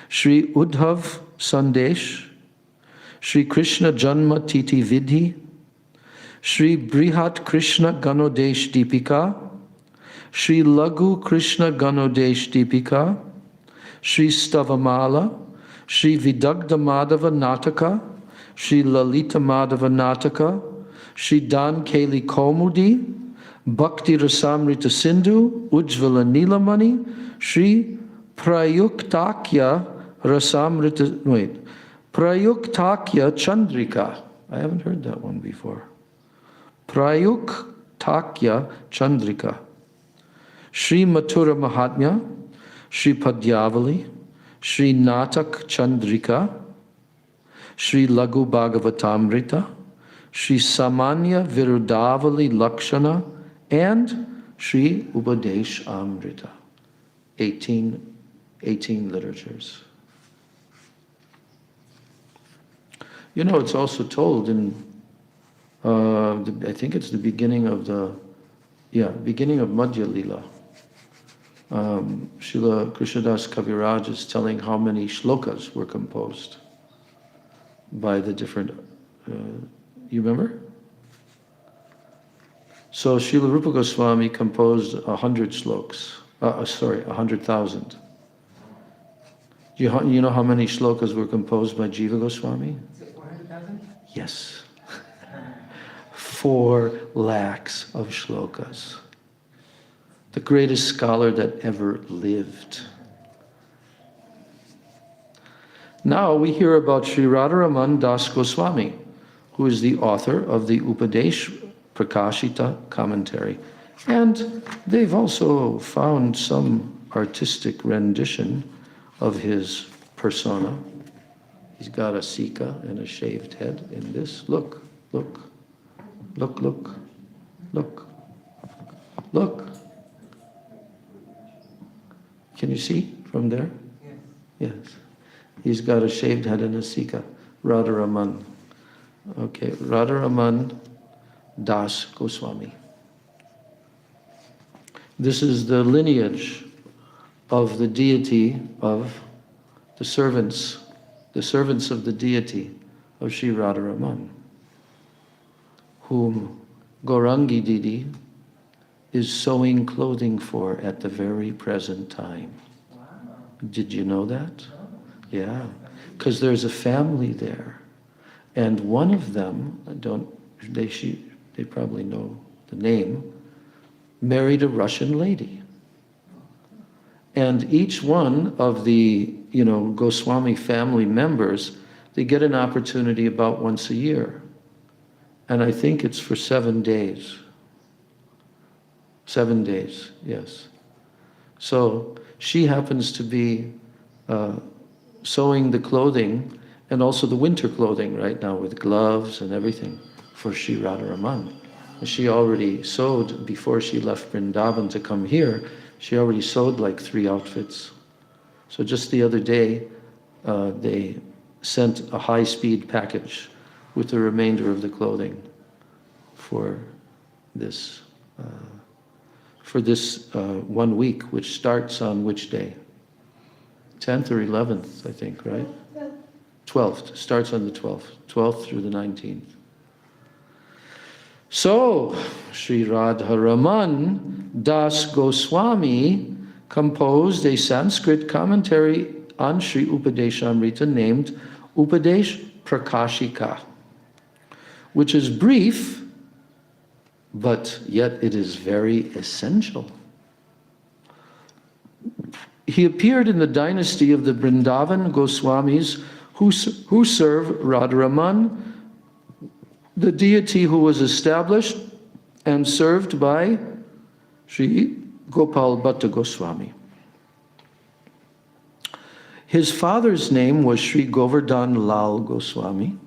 Sri Uddhav Sandesh, Sri Krishna Janma Titi Vidhi, Sri Brihat Krishna Ganodesh Deepika, Sri Laghu Krishna Ganodesh Deepika, Sri Stavamala, Sri Vidagdha Madhava Nataka, Sri Lalita Madhava Nataka, Sri Dan Keli Komudi, Bhakti Rasamrita Sindhu, Ujjvala Nilamani, Sri Prayuktakya Prayuktakya Chandrika. I haven't heard that one before. Prayuktakya Chandrika. Sri Mathura Mahatmya, Sri Padyavali, Sri Natak Chandrika, Sri Lagu Bhagavatamrita, Sri Samanya Virudavali Lakshana, and Sri Upadesamrita. 18 literatures. You know, it's also told in, I think it's the beginning of Madhya Lila. Srila Krishnadas Kaviraj is telling how many shlokas were composed by the different, you remember? So Srila Rupa Goswami composed 100 slokas, 100,000. You know how many shlokas were composed by Jiva Goswami? Is it 400,000? Yes. 4 lakhs of shlokas. The greatest scholar that ever lived. Now we hear about Sri Radharaman Das Goswami, who is the author of the Upadesh Prakashita commentary. And they've also found some artistic rendition of his persona. He's got a sika and a shaved head in this. Look, look, look, look, look, look. Can you see from there? Yes. Yes. He's got a shaved head and a sika. Radharaman. Okay, Radharaman Das Goswami. This is the lineage of the deity of the servants of the deity of Sri Radharaman, whom Gaurangi Didi is sewing clothing for at the very present time. Wow. Did you know that? Yeah, because there's a family there, and one of them, they probably know the name, married a Russian lady. And each one of the, Goswami family members, they get an opportunity about once a year. And I think it's for 7 days. 7 days, yes. So she happens to be sewing the clothing, and also the winter clothing right now with gloves and everything for Sri Radharaman. She already sewed, before she left Vrindavan to come here, she already sewed like 3 outfits. So just the other day, they sent a high-speed package with the remainder of the clothing for this 1 week, which starts on which day? 10th or 11th, I think, right? 12th, starts on the 12th through the 19th. So, Sri Radharaman Das Goswami composed a Sanskrit commentary on Sri Upadesamrita named Upadesh Prakashika, which is brief, but yet it is very essential. He appeared in the dynasty of the Vrindavan Goswamis who serve Radharaman, the deity who was established and served by Sri Gopal Bhatta Goswami. His father's name was Sri Govardhan Lal Goswami,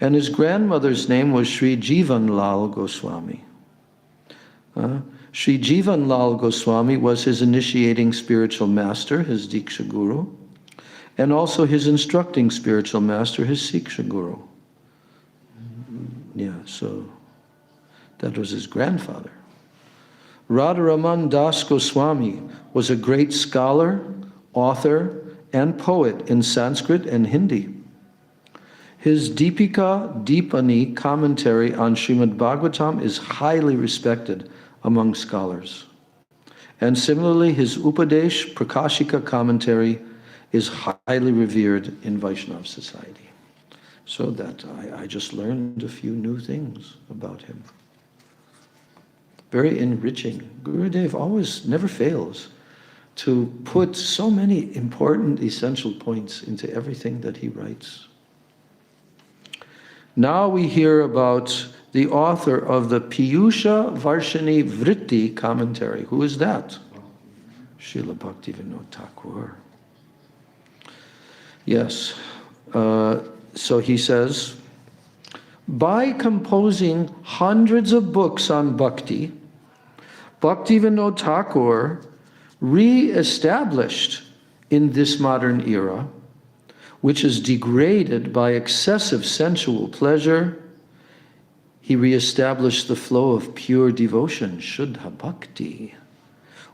and his grandmother's name was Sri Jivan Lal Goswami. Sri Jivan Lal Goswami was his initiating spiritual master, his Diksha Guru, and also his instructing spiritual master, his Siksha Guru. Yeah, so that was his grandfather. Radharaman Das Goswami was a great scholar, author, and poet in Sanskrit and Hindi. His Deepika Deepani commentary on Srimad Bhagavatam is highly respected among scholars. And similarly, his Upadesh Prakashika commentary is highly revered in Vaishnava society. So that I just learned a few new things about him. Very enriching. Gurudev always never fails to put so many important, essential points into everything that he writes. Now we hear about the author of the Piyusha Varshini Vritti commentary. Who is that? Srila Bhaktivinoda Thakur. Yes. So he says, by composing hundreds of books on bhakti, Bhaktivinoda Thakur re-established in this modern era, which is degraded by excessive sensual pleasure, he re-established the flow of pure devotion, Shuddha Bhakti,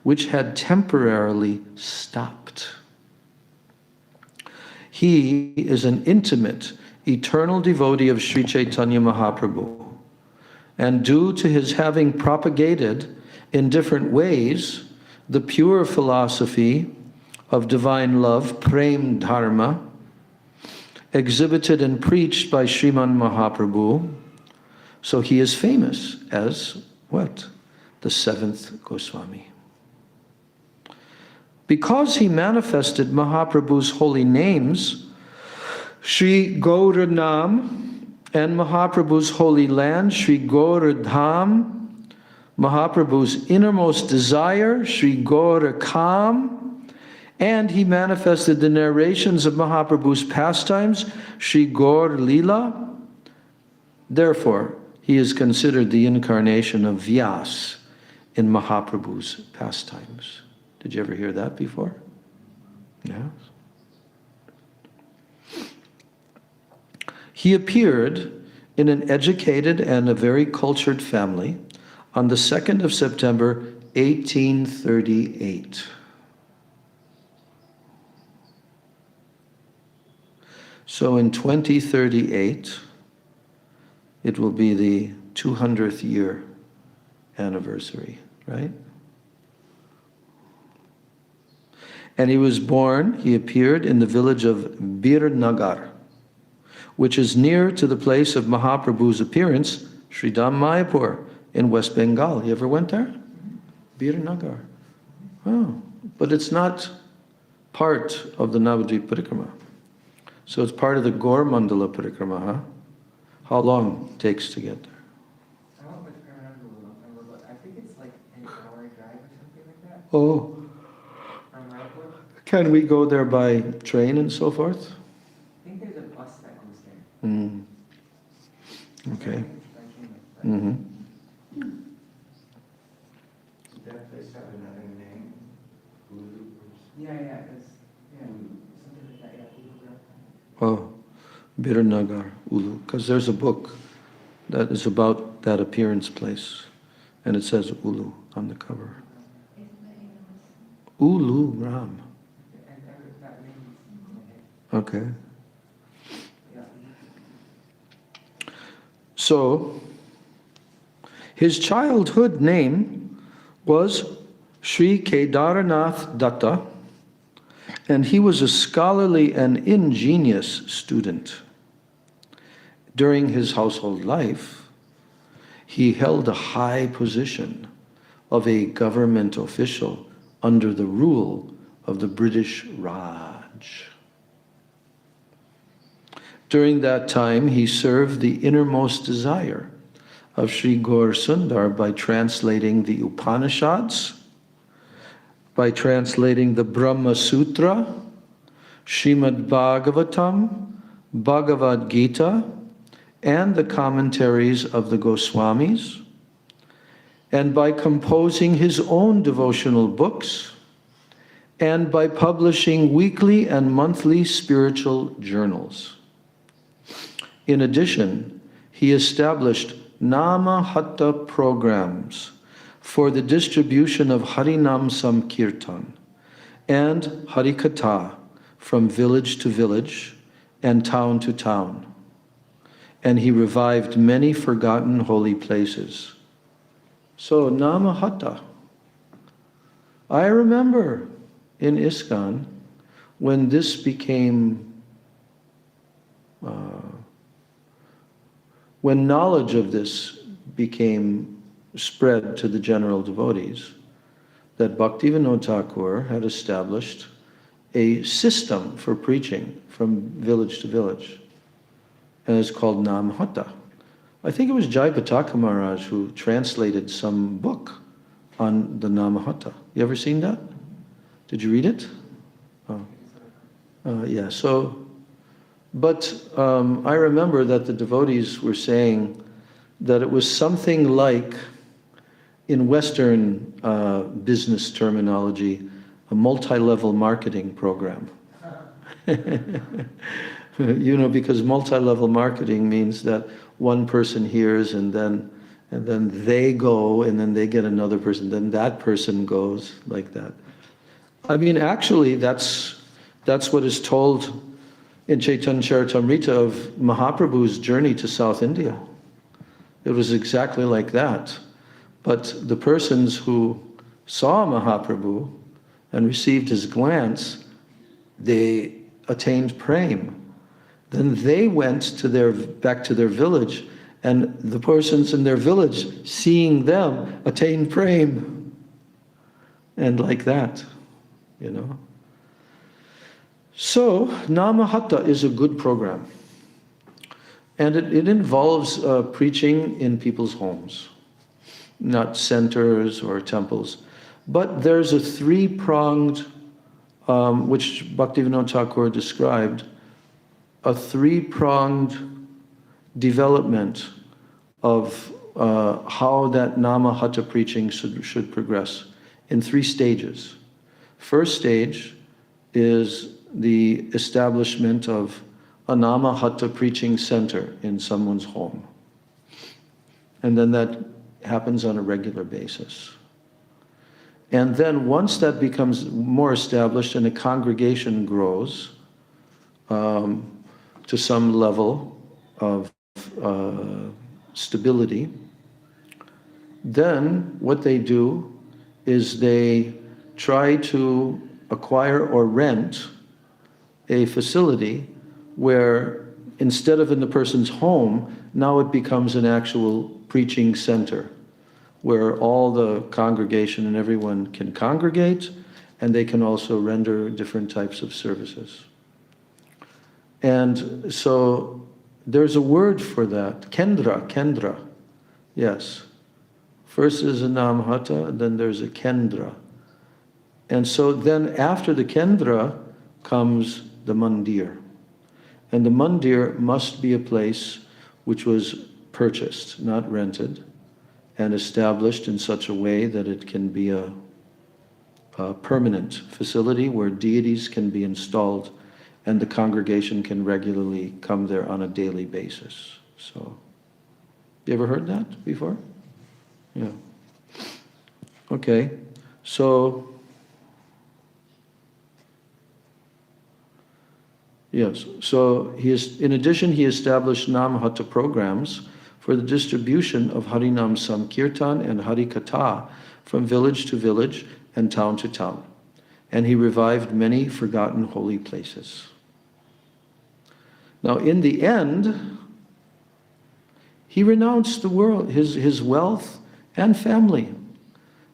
which had temporarily stopped. He is an intimate, eternal devotee of Sri Chaitanya Mahaprabhu, and due to his having propagated in different ways the pure philosophy of divine love, Prem Dharma, exhibited and preached by Sriman Mahaprabhu, so he is famous as what? The seventh Goswami. Because he manifested Mahaprabhu's holy names, Sri Gauranam, and Mahaprabhu's holy land, Sri Gauradham, Mahaprabhu's innermost desire, Sri Gaurakam, and he manifested the narrations of Mahaprabhu's pastimes, Sri Gaur Leela. Therefore, he is considered the incarnation of Vyas in Mahaprabhu's pastimes. Did you ever hear that before? Yes. He appeared in an educated and a very cultured family on the 2nd of September, 1838. So in 2038, it will be the 200th year anniversary, right? And he was born, he appeared in the village of Birnagar, which is near to the place of Mahaprabhu's appearance, Sridham Mayapur in West Bengal. You ever went there? Birnagar. Oh, but it's not part of the Navadvip Parikrama. So it's part of the Gaur Mandala Parikrama, huh? How long it takes to get there? I went with Padmanabha, but I think it's like an hour drive or something like that. Oh, From Raipur. can we go there by train and so forth? I think there's a bus that goes there. Mm. Okay. I think it's by train, but- Mm-hmm. That place have another name? Ulu? Yeah, it's, something like that, yeah. Oh, Birnagar, Ulu. Because there's a book that is about that appearance place, and it says Ulu on the cover. Ulu Ram. And that means in my head. Okay. Yeah. So, his childhood name was Sri Kedaranath Datta, and he was a scholarly and ingenious student. During his household life, he held a high position of a government official under the rule of the British Raj. During that time, he served the innermost desire of Sri Gaur Sundar by translating the Upanishads, by translating the Brahma Sutra, Srimad Bhagavatam, Bhagavad Gita, and the commentaries of the Goswamis, and by composing his own devotional books, and by publishing weekly and monthly spiritual journals. In addition, he established Nama Hatta programs for the distribution of Harinam Samkirtan and Harikatha from village to village and town to town. And he revived many forgotten holy places. So, Nama Hatta. I remember in ISKCON when this became, when knowledge of this became spread to the general devotees, that Bhaktivinoda Thakur had established a system for preaching from village to village. And it's called Namhata. I think it was Jayapataka Maharaj who translated some book on the Namhata. You ever seen that? Did you read it? Oh. Yeah, so But I remember that the devotees were saying that it was something like, in Western business terminology, a multi-level marketing program. You know, because multi-level marketing means that one person hears and then they go and then they get another person, then that person goes, like that. I mean, actually, that's what is told in Chaitanya Charitamrita of Mahaprabhu's journey to South India. It was exactly like that. But the persons who saw Mahaprabhu and received his glance, they attained prema. Then they went back to their village, and the persons in their village, seeing them, attained prema. And like that, you know. So, Namahatta is a good program. And it involves preaching in people's homes, not centers or temples. But there's a three-pronged, which Bhaktivinoda Thakur described, a three-pronged development of how that Namahatta preaching should progress in 3 stages. First stage is the establishment of a Namahatta preaching center in someone's home. And then that happens on a regular basis. And then once that becomes more established and a congregation grows to some level of stability, then what they do is they try to acquire or rent a facility where instead of in the person's home, now it becomes an actual preaching center where all the congregation and everyone can congregate, and they can also render different types of services. And so there's a word for that, kendra, yes. First is a Namahatta, then there's a kendra. And so then after the kendra comes the mandir. And the mandir must be a place which was purchased, not rented, and established in such a way that it can be a permanent facility where deities can be installed and the congregation can regularly come there on a daily basis. So, you ever heard that before? Yeah. Okay, so, yes, so in addition, he established Namahatta programs for the distribution of Harinam Sankirtan and Harikatha from village to village and town to town. And he revived many forgotten holy places. Now, in the end, he renounced the world, his wealth and family,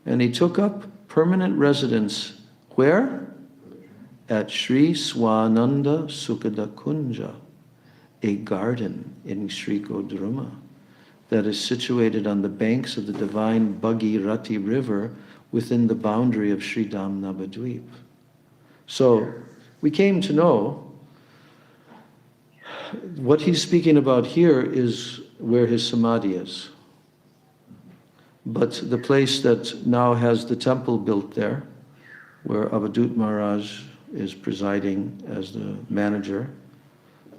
and he took up permanent residence. Where? At Sri Swananda Sukhada Kunja, a garden in Sri Godruma that is situated on the banks of the divine Bhagirati river within the boundary of Sri Dham Navadvip. So we came to know what he's speaking about here is where his samadhi is. But the place that now has the temple built there, where Avadut Maharaj is presiding as the manager,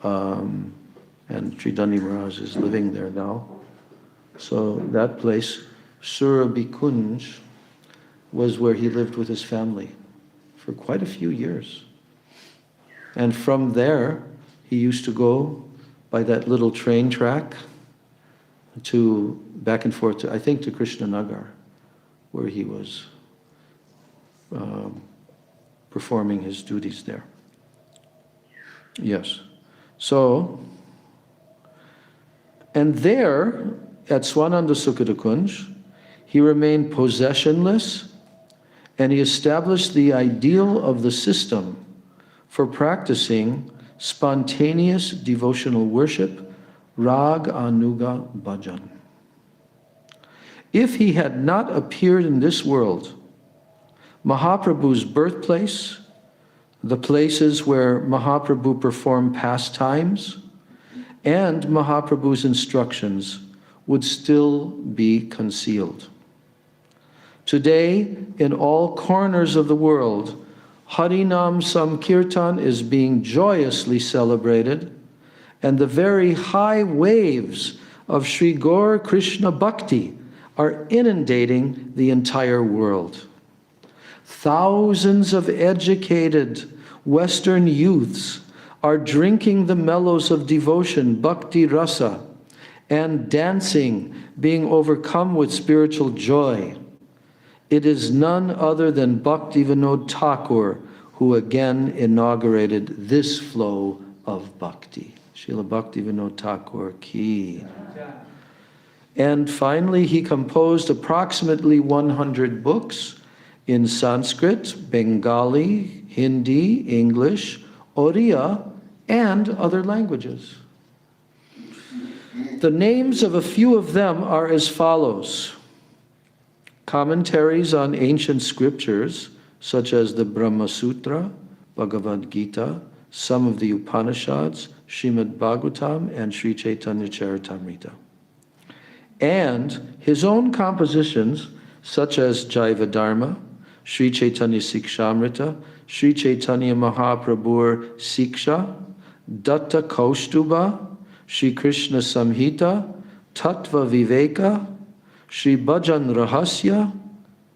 and Tridani Maharaj is living there now. So that place, Surabhi Kunj, was where he lived with his family for quite a few years. And from there, he used to go by that little train track back and forth to, I think, to Krishnanagar, where he was performing his duties there. Yes. So, and there, at Swananda Sukhada Kunj, he remained possessionless, and he established the ideal of the system for practicing spontaneous devotional worship, Rag Anuga Bhajan. If he had not appeared in this world, Mahaprabhu's birthplace, the places where Mahaprabhu performed pastimes, and Mahaprabhu's instructions would still be concealed. Today, in all corners of the world, Harinam Samkirtan is being joyously celebrated, and the very high waves of Sri Gaur Krishna Bhakti are inundating the entire world. Thousands of educated Western youths are drinking the mellows of devotion, bhakti rasa, and dancing, being overcome with spiritual joy. It is none other than Bhaktivinoda Thakur who again inaugurated this flow of bhakti. Srila Bhaktivinoda Thakur ki. And finally, he composed approximately 100 books in Sanskrit, Bengali, Hindi, English, Oriya, and other languages. The names of a few of them are as follows. Commentaries on ancient scriptures, such as the Brahma Sutra, Bhagavad Gita, some of the Upanishads, Srimad Bhagavatam, and Sri Chaitanya Charitamrita. And his own compositions, such as Jaiva Dharma, Sri Chaitanya Sikshamrita, Sri Chaitanya Mahaprabhur Siksha, Datta Kaustuba, Sri Krishna Samhita, Tattva Viveka, Sri Bhajan Rahasya,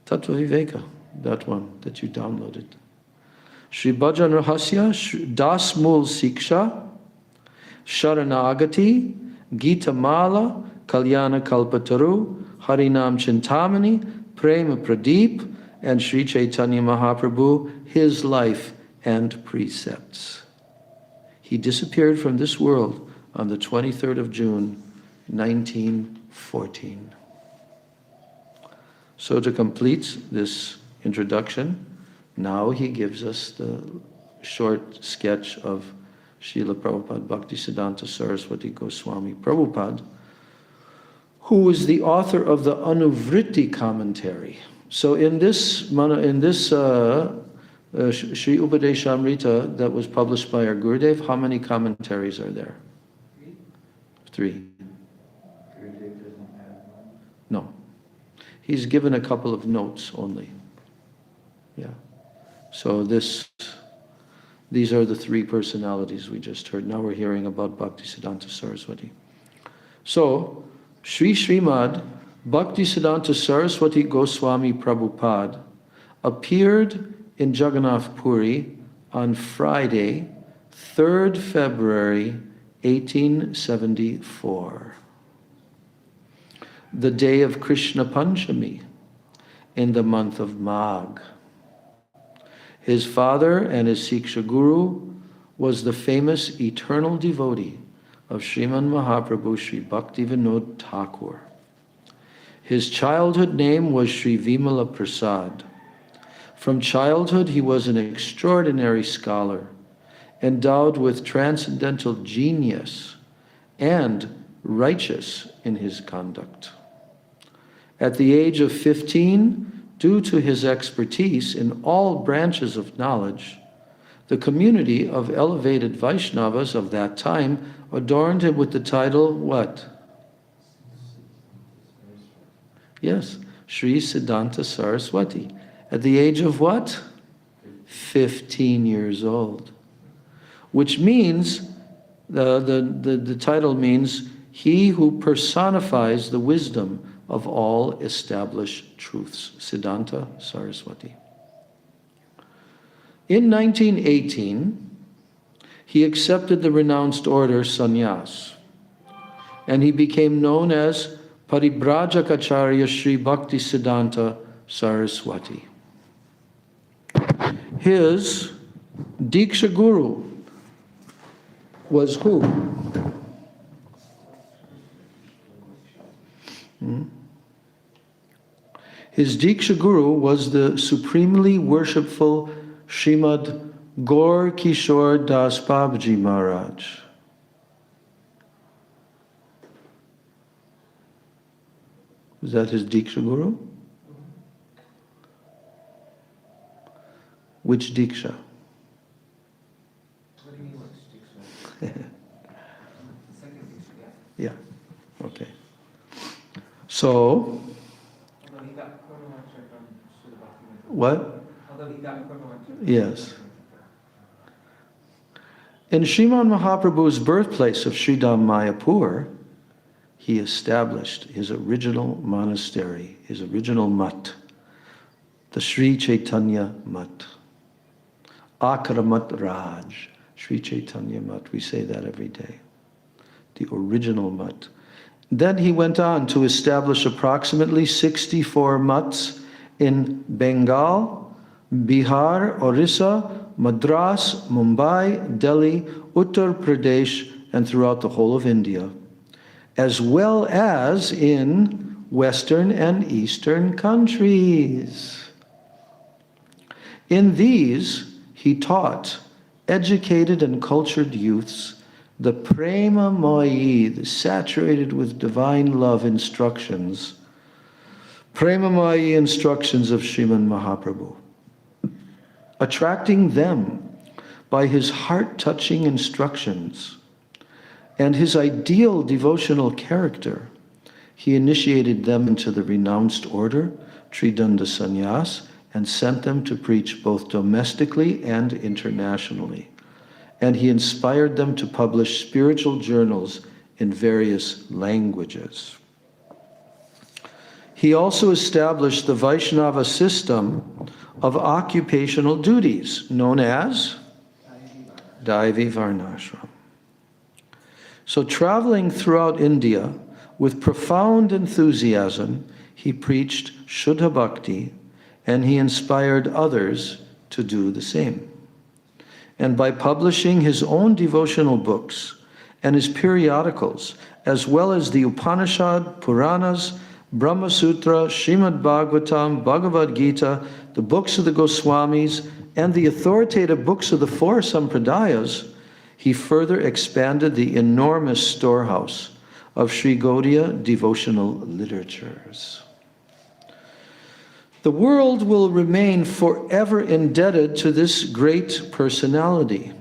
Tattva Viveka, that one that you downloaded. Sri Bhajan Rahasya, Das Mul Siksha, Sharanagati, Gita Mala, Kalyana Kalpataru, Harinam Chintamani, Prema Pradeep, and Sri Chaitanya Mahaprabhu, his life and precepts. He disappeared from this world on the 23rd of June, 1914. So to complete this introduction, now he gives us the short sketch of Srila Prabhupada Bhaktisiddhanta Saraswati Goswami Prabhupada, who is the author of the Anuvritti commentary. So in this Sri Upadesamrita that was published by our Gurudev, how many commentaries are there? 3. Gurudev doesn't have one. No. He's given a couple of notes only. Yeah. So these are the 3 personalities we just heard. Now we're hearing about Bhaktisiddhanta Saraswati. So, Sri Srimad Bhaktisiddhanta Saraswati Goswami Prabhupada appeared in Jagannath Puri on Friday, 3rd February, 1874. The day of Krishna Panchami in the month of Magh. His father and his Siksha Guru was the famous eternal devotee of Sriman Mahaprabhu Sri Bhaktivinoda Thakur. His childhood name was Sri Vimala Prasad. From childhood he was an extraordinary scholar, endowed with transcendental genius and righteous in his conduct. At the age of 15, due to his expertise in all branches of knowledge, the community of elevated Vaishnavas of that time adorned him with the title, what? Yes, Sri Siddhanta Saraswati. At the age of what? 15 years old. Which means, the title means, he who personifies the wisdom of all established truths. Siddhanta Saraswati. In 1918, he accepted the renounced order sannyas, and he became known as Paribrajakacharya Sri Bhakti Siddhanta Saraswati. His Diksha Guru was who? His Diksha Guru was the supremely worshipful Srimad Gaur Kishore Das Babaji Maharaj. Was that his Diksha Guru? Which Diksha? So, Although he got Purnamantra from Srila Bhaktivinoda. what? Although he got Purnamantra. Yes. In Sriman Mahaprabhu's birthplace of Sridham Mayapur, he established his original monastery, his original mutt, the Sri Chaitanya Mutt. Akramat Raj, Sri Chaitanya Mutt. We say that every day. The original mutt. Then he went on to establish approximately 64 mutts in Bengal, Bihar, Orissa, Madras, Mumbai, Delhi, Uttar Pradesh, and throughout the whole of India, as well as in Western and Eastern countries. In these, he taught educated and cultured youths the prema moyi, the saturated with divine love instructions, prema moyi instructions of Sriman Mahaprabhu, attracting them by his heart-touching instructions and his ideal devotional character. He initiated them into the renounced order, Tridanda Sannyas, and sent them to preach both domestically and internationally. And he inspired them to publish spiritual journals in various languages. He also established the Vaishnava system of occupational duties, known as Daivi Varnashram. So traveling throughout India with profound enthusiasm, he preached Shuddha Bhakti, and he inspired others to do the same. And by publishing his own devotional books and his periodicals, as well as the Upanishad, Puranas, Brahma Sutra, Srimad Bhagavatam, Bhagavad Gita, the books of the Goswamis, and the authoritative books of the four Sampradayas, he further expanded the enormous storehouse of Sri Gaudiya devotional literatures. The world will remain forever indebted to this great personality.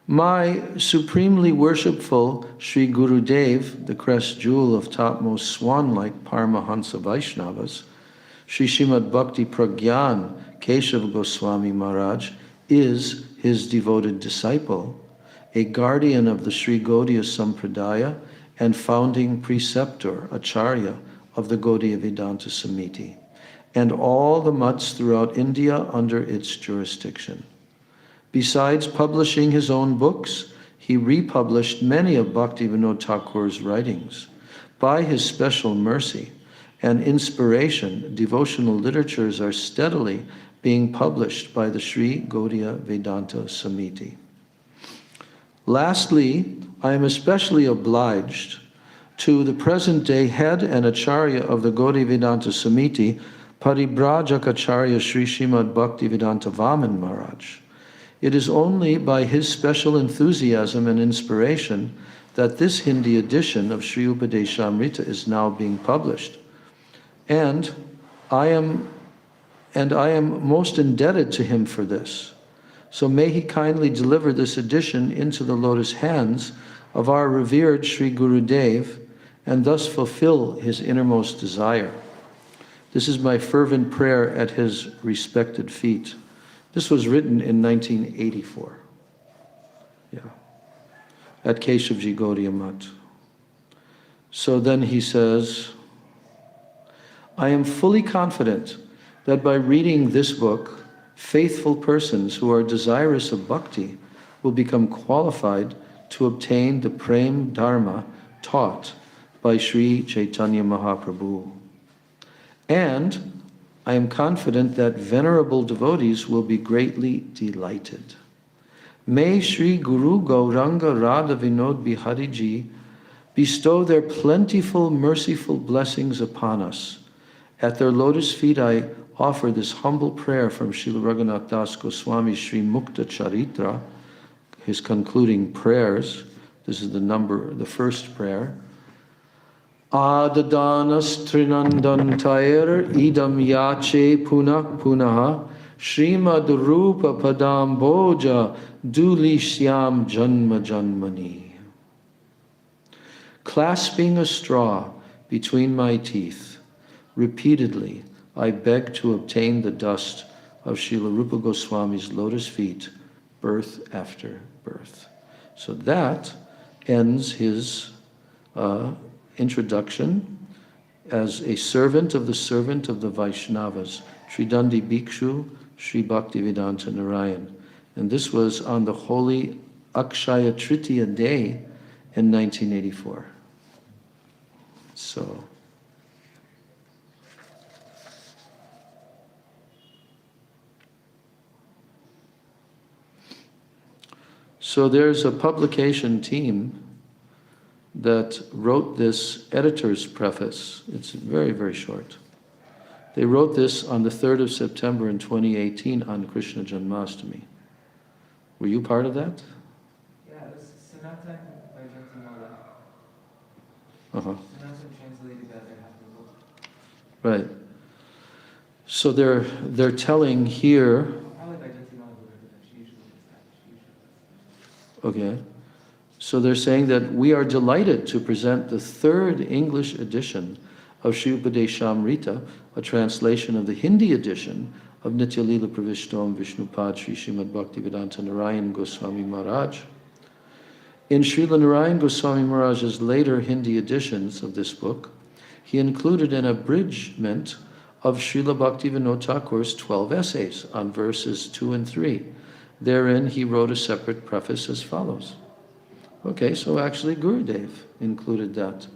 My supremely worshipful Sri Gurudev, the crest jewel of topmost swan-like Paramahansa Vaishnavas, Sri Srimad Bhakti Pragyan Keshav Goswami Maharaj, is his devoted disciple, a guardian of the Sri Gaudiya Sampradaya and founding preceptor, Acharya of the Gaudiya Vedanta Samiti, and all the mutts throughout India under its jurisdiction. Besides publishing his own books, he republished many of Bhaktivinoda Thakur's writings. By his special mercy and inspiration, devotional literatures are steadily being published by the Sri Gaudiya Vedanta Samiti. Lastly, I am especially obliged to the present-day head and Acharya of the Gaudiya Vedanta Samiti, Paribrajak Acharya Sri Srimad Bhaktivedanta Vaman Maharaj. It is only by his special enthusiasm and inspiration that this Hindi edition of Sri Upadesamrita is now being published. And I am most indebted to him for this. So may he kindly deliver this edition into the lotus hands of our revered Sri Gurudev and thus fulfill his innermost desire. This is my fervent prayer at his respected feet. This was written in 1984. Yeah. At Keshavji Gaudiya Mutt. So then he says, I am fully confident that by reading this book, faithful persons who are desirous of bhakti will become qualified to obtain the Prem Dharma taught by Sri Chaitanya Mahaprabhu. And I am confident that venerable devotees will be greatly delighted. May Sri Guru Gauranga Radha Vinod Bihari Ji bestow their plentiful, merciful blessings upon us. At their lotus feet I offer this humble prayer from Srila Raghunath Das Goswami Sri Mukta Charitra, his concluding prayers. This is the first prayer. Adadanas Trinandantair idam yache punah punaha Srimad Rupa Padam Boja Dulishyam Janma Janmani. Clasping a straw between my teeth. Repeatedly, I beg to obtain the dust of Srila Rupa Goswami's lotus feet, birth after birth. So that ends his introduction as a servant of the Vaishnavas, Tridandi Bhikshu, Sri Bhaktivedanta Narayan. And this was on the holy Akshaya Tritiya day in 1984. So there's a publication team that wrote this editor's preface. It's very, very short. They wrote this on the 3rd of September in 2018 on Krishna Janmashtami. Were you part of that? Yeah, it was Sanatan by Jantimala. Uh-huh. Sanatan translated that in half the book. Right. So they're telling here. Probably by Jantimala, but she usually does that. Okay. So they're saying that we are delighted to present the 3rd English edition of Sri Upadesamrita, a translation of the Hindi edition of Nityalila Pravishtom Vishnupad Sri Srimad Bhaktivedanta Narayan Goswami Maharaj. In Srila Narayan Goswami Maharaj's later Hindi editions of this book, he included an abridgment of Srila Bhaktivinoda Thakur's 12 essays on verses 2 and 3. Therein he wrote a separate preface as follows. Okay, so actually Gurudev included that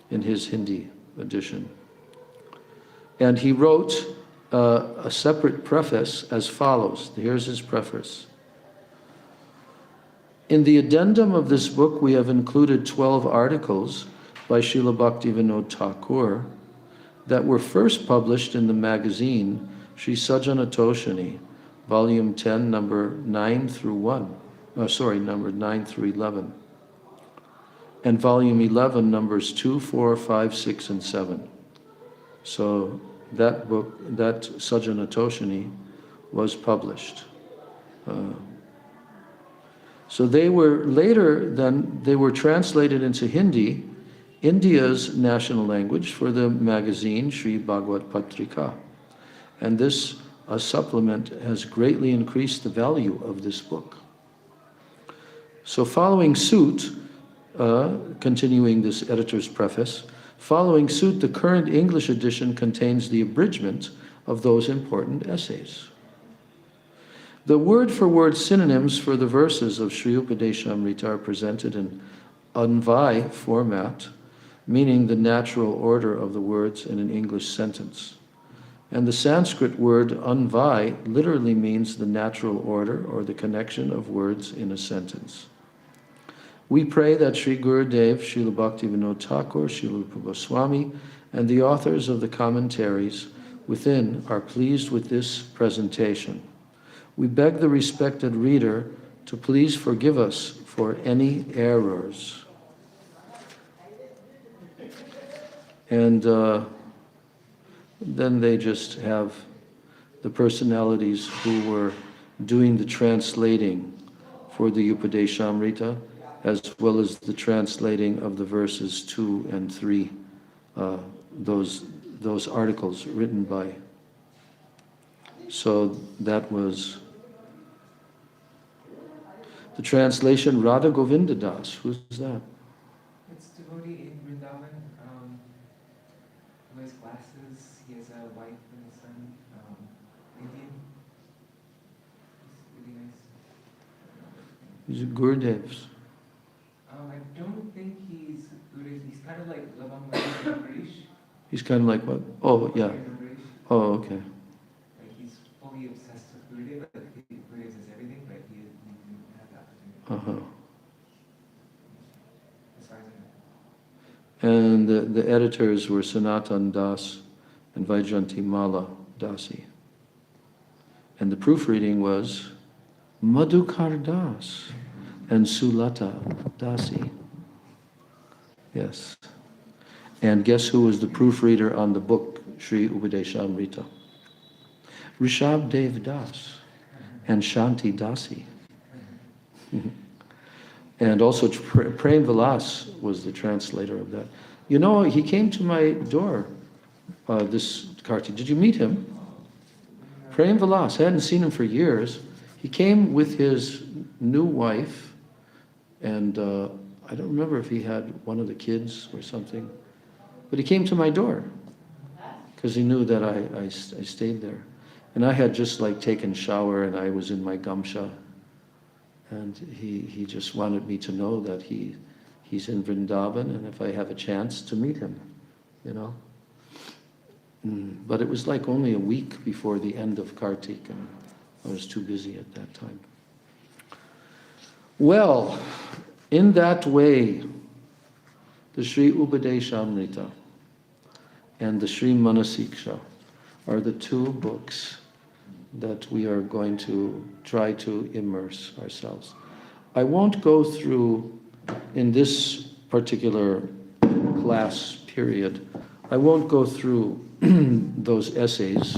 in his Hindi edition. And he wrote a separate preface as follows. Here's his preface. In the addendum of this book, we have included 12 articles by Srila Bhaktivinoda Thakur that were first published in the magazine Sri Sajjana Toshani, Volume 10, number 9 through 1. Number 9 through 11. And Volume 11, numbers 2, 4, 5, 6, and 7. So that book, that Sajjana Toshani, was published. So they were later, then they were translated into Hindi, India's national language, for the magazine Sri Bhagavad Patrika. And this supplement has greatly increased the value of this book. So following suit, continuing this editor's preface, following suit, the current English edition contains the abridgment of those important essays. The word-for-word synonyms for the verses of Sri Upadesamrita are presented in Anvai format, meaning the natural order of the words in an English sentence. And the Sanskrit word Anvai literally means the natural order or the connection of words in a sentence. We pray that Sri Gurudev, Srila Bhaktivinoda Thakur, Srila Rupa Goswami, and the authors of the commentaries within are pleased with this presentation. We beg the respected reader to please forgive us for any errors. And then they just have the personalities who were doing the translating for the Upadesamrita, as well as the translating of the verses 2 and 3, those articles written by. So that was the translation. Radha Govinda Das, who's that? It's devotee in Vrindavan, who has glasses, he has a wife and a son, Indian. He's really nice. He's Gurudev's. I don't think he's Buddhist. He's kind of like Lavanga Ambarish. He's kind of like what? Oh, yeah. Oh, okay. Like he's fully obsessed with Gurudev, but Gurudev is everything, but he didn't have that opportunity. As far as I know. And the editors were Sanatan Das and Vaijanti Mala Dasi. And the proofreading was Madhukar Das and Sulata Dasi. Yes. And guess who was the proofreader on the book Sri Upadesamrita? Rishabh Dev Das and Shanti Dasi. And also Prem Vilas was the translator of that. You know, he came to my door, this Karti. Did you meet him? Prem Vilas. I hadn't seen him for years. He came with his new wife, and I don't remember if he had one of the kids or something, but he came to my door because he knew that I stayed there. And I had just like taken shower and I was in my gamsha, and he just wanted me to know that he's in Vrindavan, and if I have a chance to meet him, you know. But it was like only a week before the end of Kartik, and I was too busy at that time. Well, in that way, the Sri Upadesamrita and the Sri Manasiksha are the two books that we are going to try to immerse ourselves. I won't go through, in this particular class period, I won't go through those essays.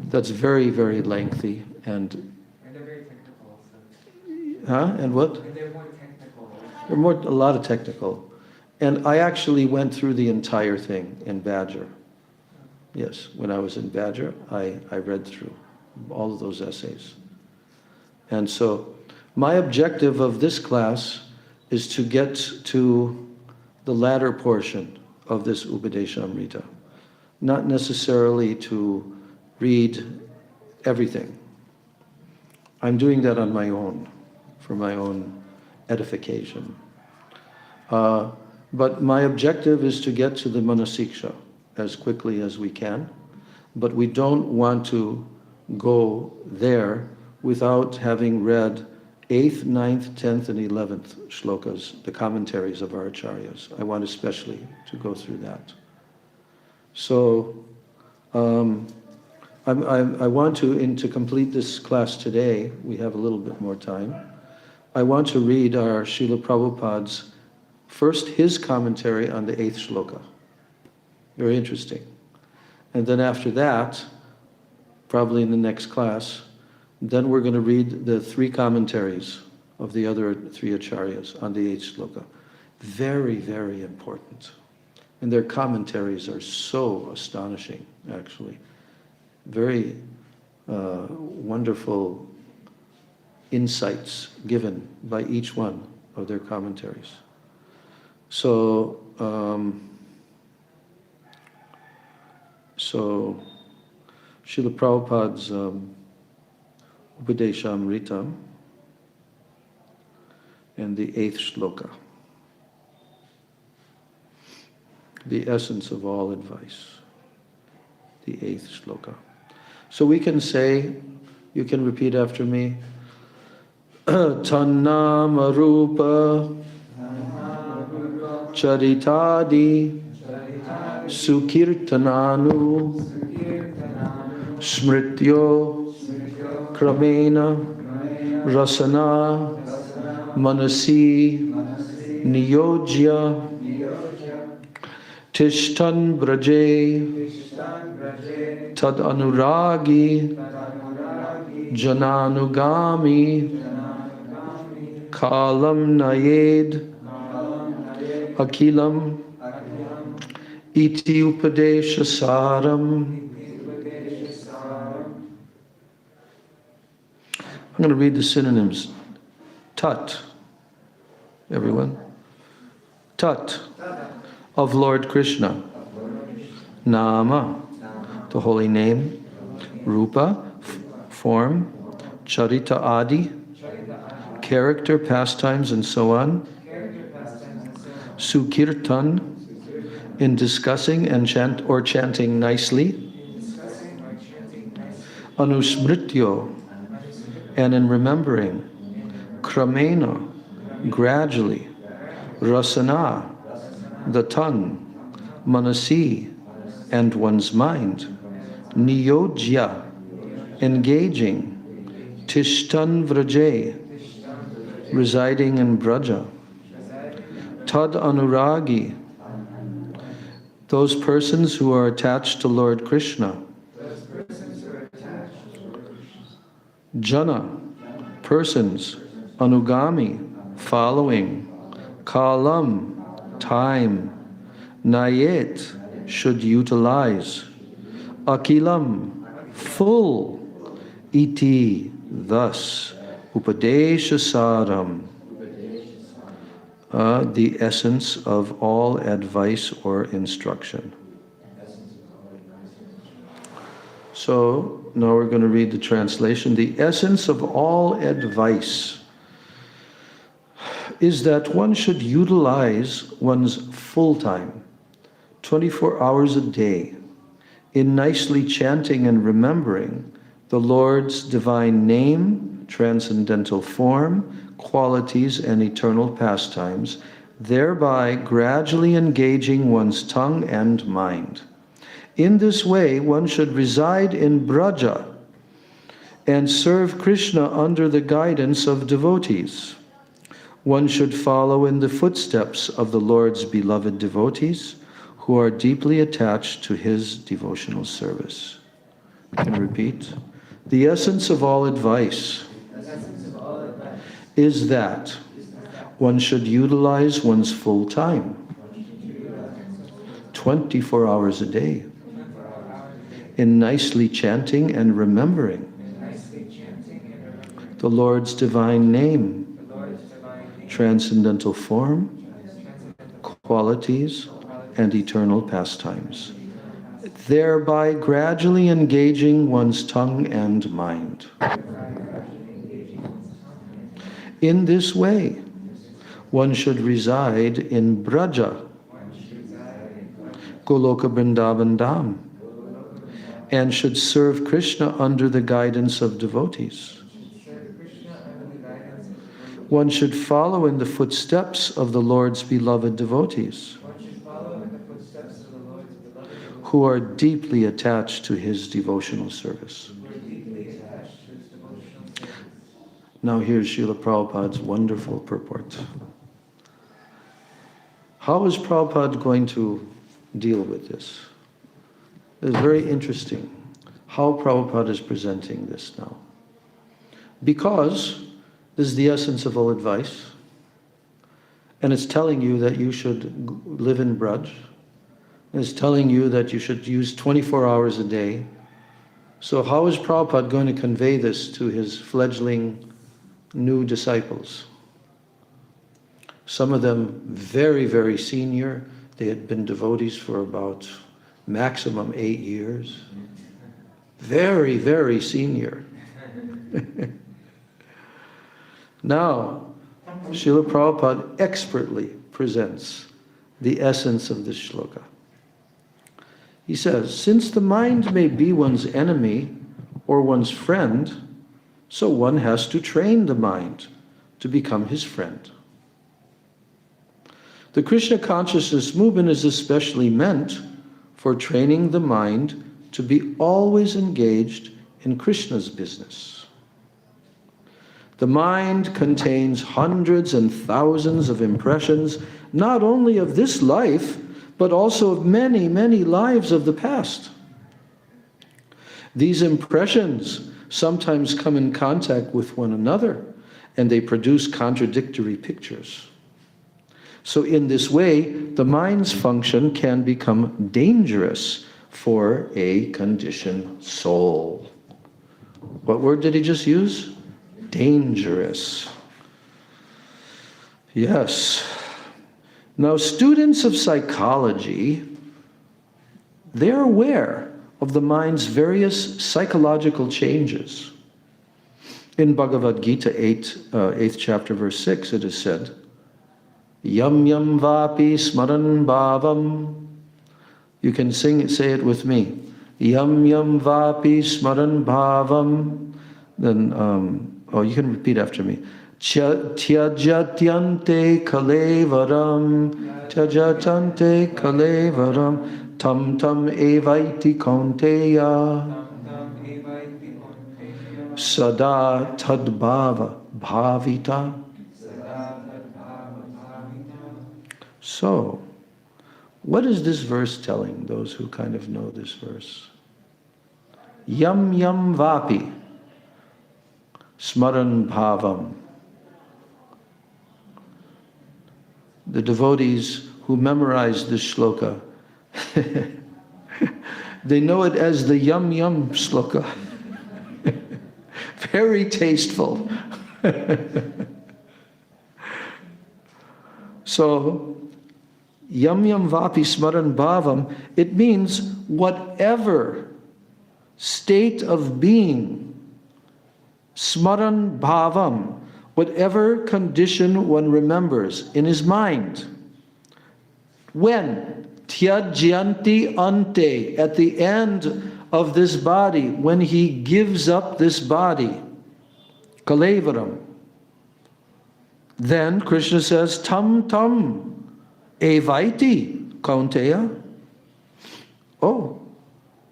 That's very, very lengthy, and they're very technical also. Huh? And what? And they're more technical. They're a lot of technical. And I actually went through the entire thing in Badger. Yes, when I was in Badger, I read through all of those essays. And so my objective of this class is to get to the latter portion of this Upadesamrita. Not necessarily to read everything. I'm doing that on my own, for my own edification. But my objective is to get to the Manasiksha as quickly as we can, but we don't want to go there without having read 8th, 9th, 10th, and 11th shlokas, the commentaries of our acharyas. I want especially to go through that. So I want to complete this class today. We have a little bit more time. I want to read our Srila Prabhupada's first his commentary on the 8th shloka. Very interesting. And then after that, probably in the next class, then we're going to read the 3 commentaries of the other 3 acharyas on the 8th shloka. Very, very important. And their commentaries are so astonishing, actually. Very wonderful insights given by each one of their commentaries. So Srila Prabhupada's Upadesamrita and the 8th shloka, the essence of all advice, the 8th shloka. So we can say, you can repeat after me, Tannama Rupa Charitadi Sukirtananu Smrityo Kramena Rasana Manasi Niyojya Tishtan Braje Tad Anuragi Jananugami Kalam Nayed Akilam Iti Upadesha Saram. I'm going to read the synonyms. Tat, everyone. Tat, of Lord Krishna. Nama, the holy name. Rupa, form. Charita Adi, character, pastimes, and so on. Sukirtan, in discussing and chanting nicely. Anusmrityo, and in remembering. Kramena, gradually. Rasana, the tongue. Manasi, and one's mind. Niyojya, engaging. Tishtan Vraje, residing in Braja. Tad Anuragi, those persons who are attached to Lord Krishna. Jana, persons. Anugami, following. Kalam, time. Nayet, should utilize. Akilam, full. Iti, thus. Upadesasaram, the essence of all advice or instruction. So now we're going to read the translation. The essence of all advice is that one should utilize one's full time, 24 hours a day, in nicely chanting and remembering the Lord's divine name, transcendental form, qualities, and eternal pastimes, thereby gradually engaging one's tongue and mind. In this way, one should reside in Braja and serve Krishna under the guidance of devotees. One should follow in the footsteps of the Lord's beloved devotees who are deeply attached to his devotional service. Can I repeat? The essence of all advice is that one should utilize one's full time, 24 hours a day, in nicely chanting and remembering the Lord's divine name, transcendental form, qualities, and eternal pastimes, thereby gradually engaging one's tongue and mind. In this way, one should reside in Braja, Goloka Vrindavan Dham, and should serve Krishna under the guidance of devotees. One should follow in the footsteps of the Lord's beloved devotees, who are deeply attached to his devotional service. Now here's Srila Prabhupada's wonderful purport. How is Prabhupada going to deal with this? It's very interesting how Prabhupada is presenting this now. Because this is the essence of all advice, and it's telling you that you should live in Braj, and it's telling you that you should use 24 hours a day. So how is Prabhupada going to convey this to his fledgling new disciples? Some of them very, very senior. They had been devotees for about maximum 8 years. Very, very senior. Now, Srila Prabhupada expertly presents the essence of this shloka. He says, since the mind may be one's enemy or one's friend, so one has to train the mind to become his friend. The Krishna consciousness movement is especially meant for training the mind to be always engaged in Krishna's business. The mind contains hundreds and thousands of impressions, not only of this life, but also of many, many lives of the past. These impressions sometimes come in contact with one another, and they produce contradictory pictures. So in this way, the mind's function can become dangerous for a conditioned soul. What word did he just use? Dangerous. Yes. Now, students of psychology, they're aware of the mind's various psychological changes. In Bhagavad Gita 8th chapter, verse 6, it is said, Yam yam vapi smaran bhavam. You can say it with me. Yam yam vapi smaran bhavam. Then, you can repeat after me. Tyajatyante kalevaram, Tyajatyante kalevaram, tam tam evaiti kaunteya, sada tadbhava bhavita. So, what is this verse telling those who kind of know this verse? Yam yam vapi, smaran bhavam. The devotees who memorized this shloka, they know it as the yum yum shloka. Very tasteful. So, yam yam vapi smaran bhavam, it means whatever state of being, smaran bhavam, whatever condition one remembers in his mind. When? Tyajyanti ante, at the end of this body, when he gives up this body, kalevaram, then Krishna says, tam tam evaiti kaunteya. Oh,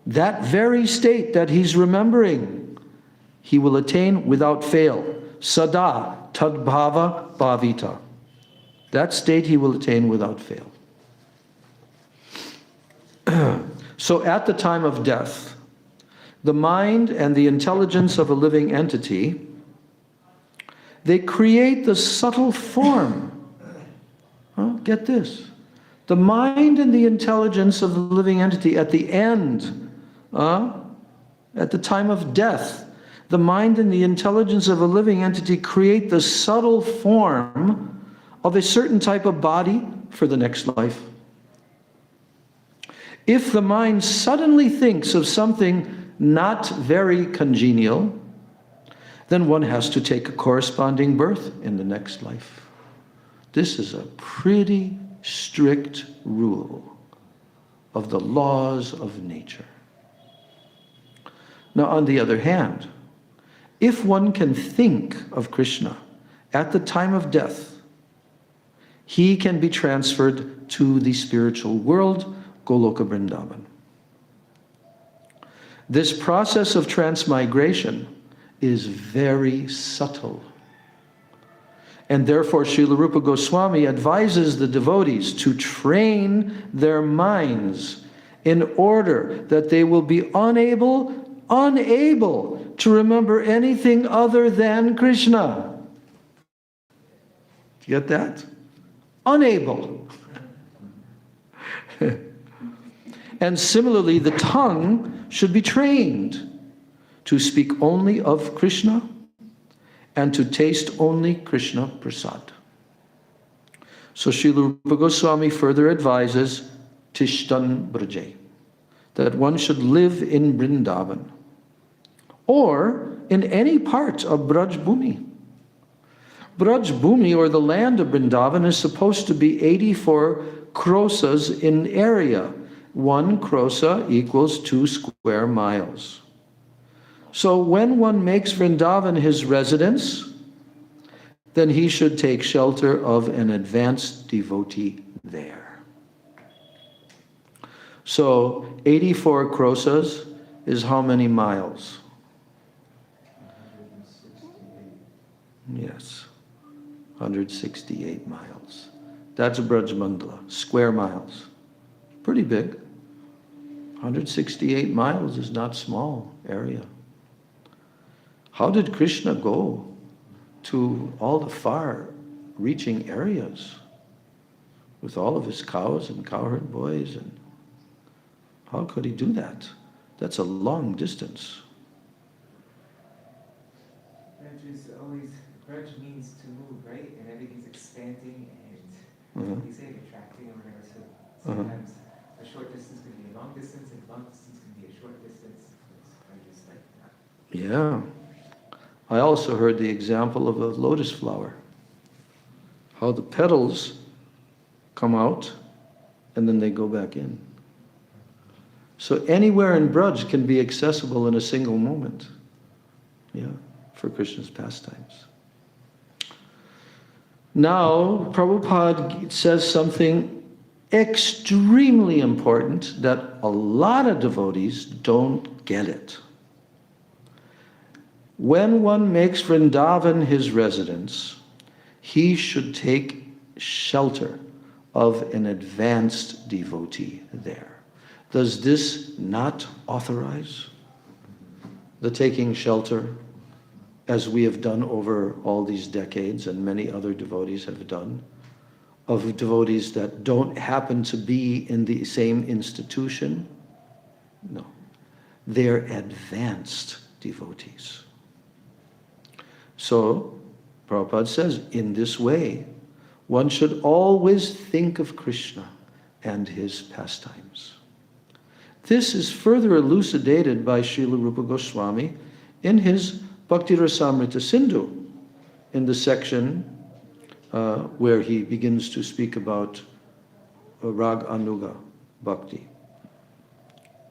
that very state that he's remembering, he will attain without fail. Sada tadbhava bhavita. That state he will attain without fail. So at the time of death, the mind and the intelligence of a living entity, they create the subtle form. Get this. The mind and the intelligence of the living entity at the end, at the time of death, the mind and the intelligence of a living entity create the subtle form of a certain type of body for the next life. If the mind suddenly thinks of something not very congenial, then one has to take a corresponding birth in the next life. This is a pretty strict rule of the laws of nature. Now, on the other hand, if one can think of Krishna at the time of death, he can be transferred to the spiritual world, Goloka Vrindavan. This process of transmigration is very subtle. And therefore, Srila Rupa Goswami advises the devotees to train their minds in order that they will be unable to remember anything other than Krishna. You get that? Unable. And similarly, the tongue should be trained to speak only of Krishna and to taste only Krishna Prasad. So Srila Rupa Goswami further advises Tishtan Braje, that one should live in Vrindavan or in any part of Braj Bhumi. Braj Bhumi, or the land of Vrindavan, is supposed to be 84 krosas in area. 1 krosa equals 2 square miles. So when one makes Vrindavan his residence, then he should take shelter of an advanced devotee there. So 84 krosas is how many miles? 168. Yes, 168 miles. That's Braj Mandala, square miles. Pretty big. 168 miles is not small area. How did Krishna go to all the far-reaching areas with all of his cows and cowherd boys? And how could he do that? That's a long distance. Braj means to move, right? And everything's expanding and you say attracting or whatever. So sometimes a short distance can be a long distance, and a long distance can be a short distance. It's just like that. Yeah. I also heard the example of a lotus flower. How the petals come out and then they go back in. So anywhere in Braj can be accessible in a single moment. Yeah, for Krishna's pastimes. Now, Prabhupada says something extremely important that a lot of devotees don't get it. When one makes Vrindavan his residence, he should take shelter of an advanced devotee there. Does this not authorize the taking shelter, as we have done over all these decades and many other devotees have done, of devotees that don't happen to be in the same institution. No. They're advanced devotees. So, Prabhupada says, in this way, one should always think of Krishna and his pastimes. This is further elucidated by Srila Rupa Goswami in his Bhakti-rasamrita Sindhu, in the section where he begins to speak about Rag Anuga Bhakti.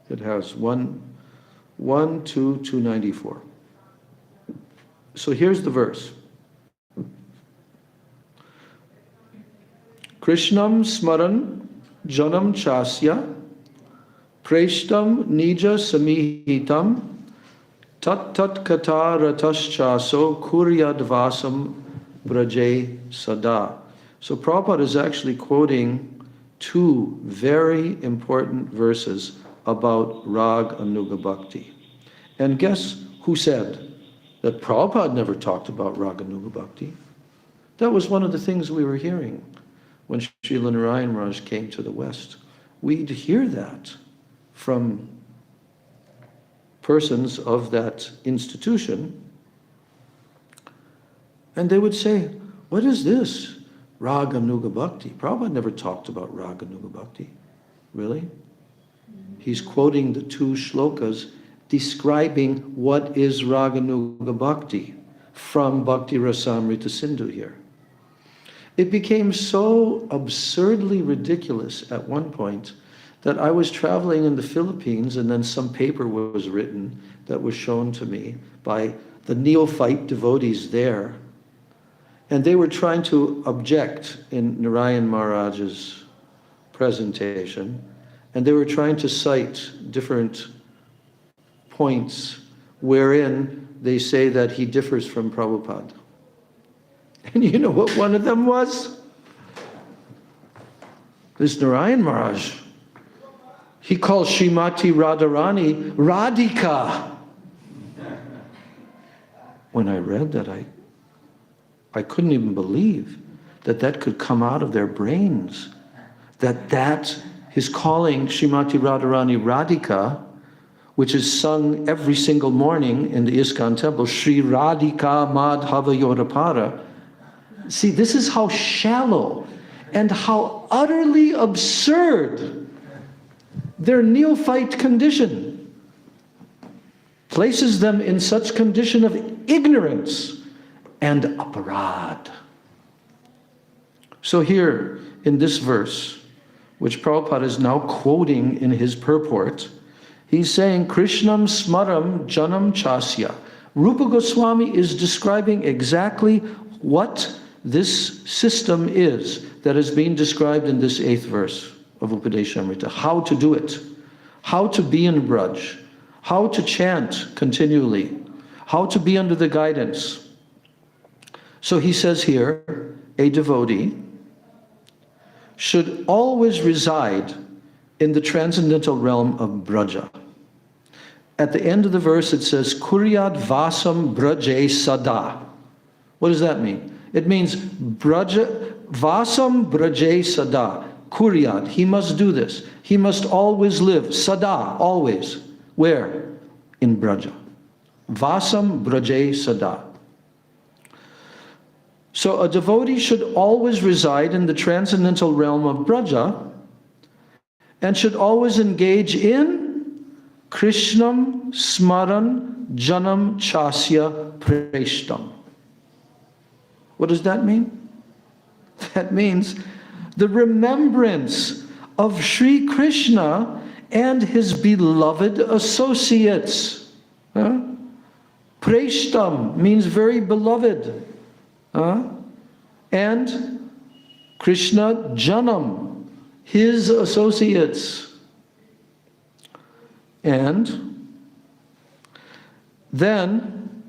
It has 294. So here's the verse. Krishnam smaran janam chasya preshtam nija samihitam tat tat kata rataschaso kuryadvasam braje sada. So Prabhupada is actually quoting two very important verses about Rag Anuga Bhakti. And guess who said that Prabhupada never talked about Rag Anuga Bhakti? That was one of the things we were hearing when Srila Narayan Maharaj came to the West. We'd hear that from persons of that institution, and they would say, what is this? Rag Anuga Bhakti. Prabhupada never talked about Rag Anuga Bhakti. Really? He's quoting the two shlokas describing what is Rag Anuga Bhakti from Bhakti Rasamrita Sindhu here. It became so absurdly ridiculous at one point that I was traveling in the Philippines, and then some paper was written that was shown to me by the neophyte devotees there. And they were trying to object in Narayan Maharaj's presentation, and they were trying to cite different points wherein they say that he differs from Prabhupada. And you know what one of them was? This Narayan Maharaj. He calls Srimati Radharani Radhika. When I read that, I couldn't even believe that that could come out of their brains. That is calling Srimati Radharani Radhika, which is sung every single morning in the ISKCON temple, Sri Radhika Madhava Yodapara. See, this is how shallow and how utterly absurd their neophyte condition places them in such condition of ignorance and aparad. So here, in this verse, which Prabhupada is now quoting in his purport, he's saying, Krishnam smaram janam chasya. Rupa Goswami is describing exactly what this system is that is being described in this 8th verse of Upadesamrita. How to do it, how to be in Braj, how to chant continually, how to be under the guidance. So he says here, a devotee should always reside in the transcendental realm of Braja. At the end of the verse it says, Kuryad Vasam Braje Sada. What does that mean? It means Braja, Vasam Braje Sada. Kuryad, he must do this. He must always live, Sada, always. Where? In Braja. Vasam Braje Sada. So a devotee should always reside in the transcendental realm of Braja and should always engage in Krishnam Smaran Janam Chasya Preshtam. What does that mean? That means the remembrance of Sri Krishna and his beloved associates. Preshtam means very beloved. And Krishna Janam, his associates. And then,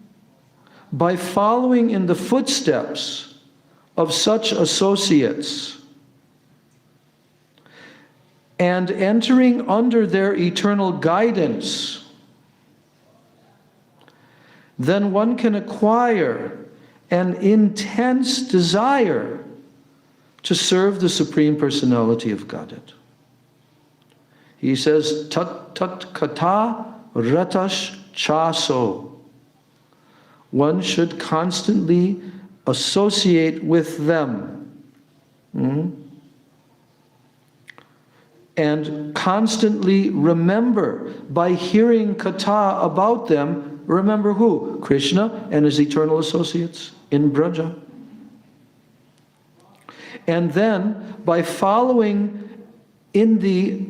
by following in the footsteps of such associates and entering under their eternal guidance, then one can acquire an intense desire to serve the Supreme Personality of Godhead. He says, tat tat kata ratash chaso. One should constantly associate with them. And constantly remember, by hearing kata about them, remember who? Krishna and his eternal associates in Braja. And then by following in the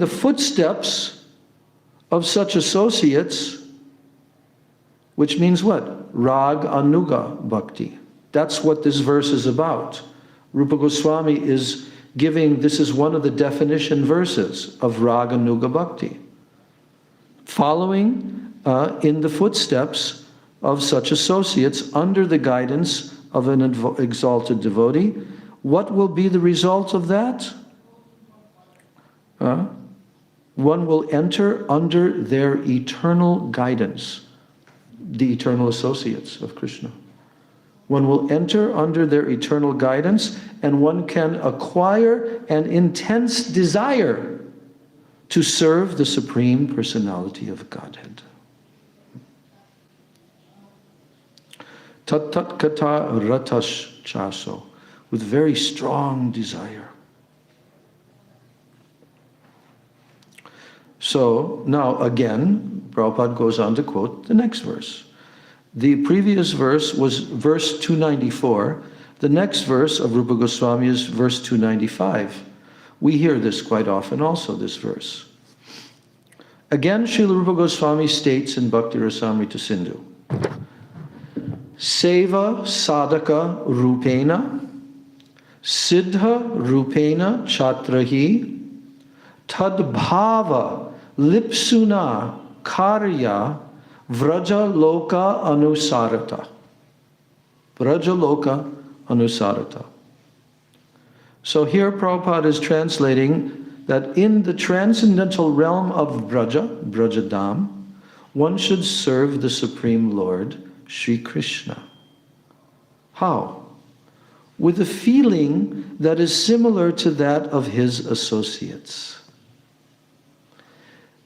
footsteps of such associates, which means what? Rag Anuga Bhakti. That's what this verse is about. Rupa Goswami is giving, this is one of the definition verses of Rag Anuga Bhakti. Following in the footsteps of such associates under the guidance of an exalted devotee. What will be the result of that? One will enter under their eternal guidance, the eternal associates of Krishna. One will enter under their eternal guidance, and one can acquire an intense desire to serve the Supreme Personality of Godhead. Tat tat kata ratash chaso, with very strong desire. So now again, Prabhupada goes on to quote the next verse. The previous verse was verse 294. The next verse of Rupa Goswami is verse 295. We hear this quite often also, this verse. Again, Srila Rupa Goswami states in Bhakti Rasamrita Sindhu, Seva sadhaka rupena, siddha rupena chatrahi, tadbhava lipsuna karya vraja loka anusarata. Vraja loka anusarata. So here Prabhupada is translating that in the transcendental realm of Braja, Brajadam, one should serve the Supreme Lord, Sri Krishna. How? With a feeling that is similar to that of his associates.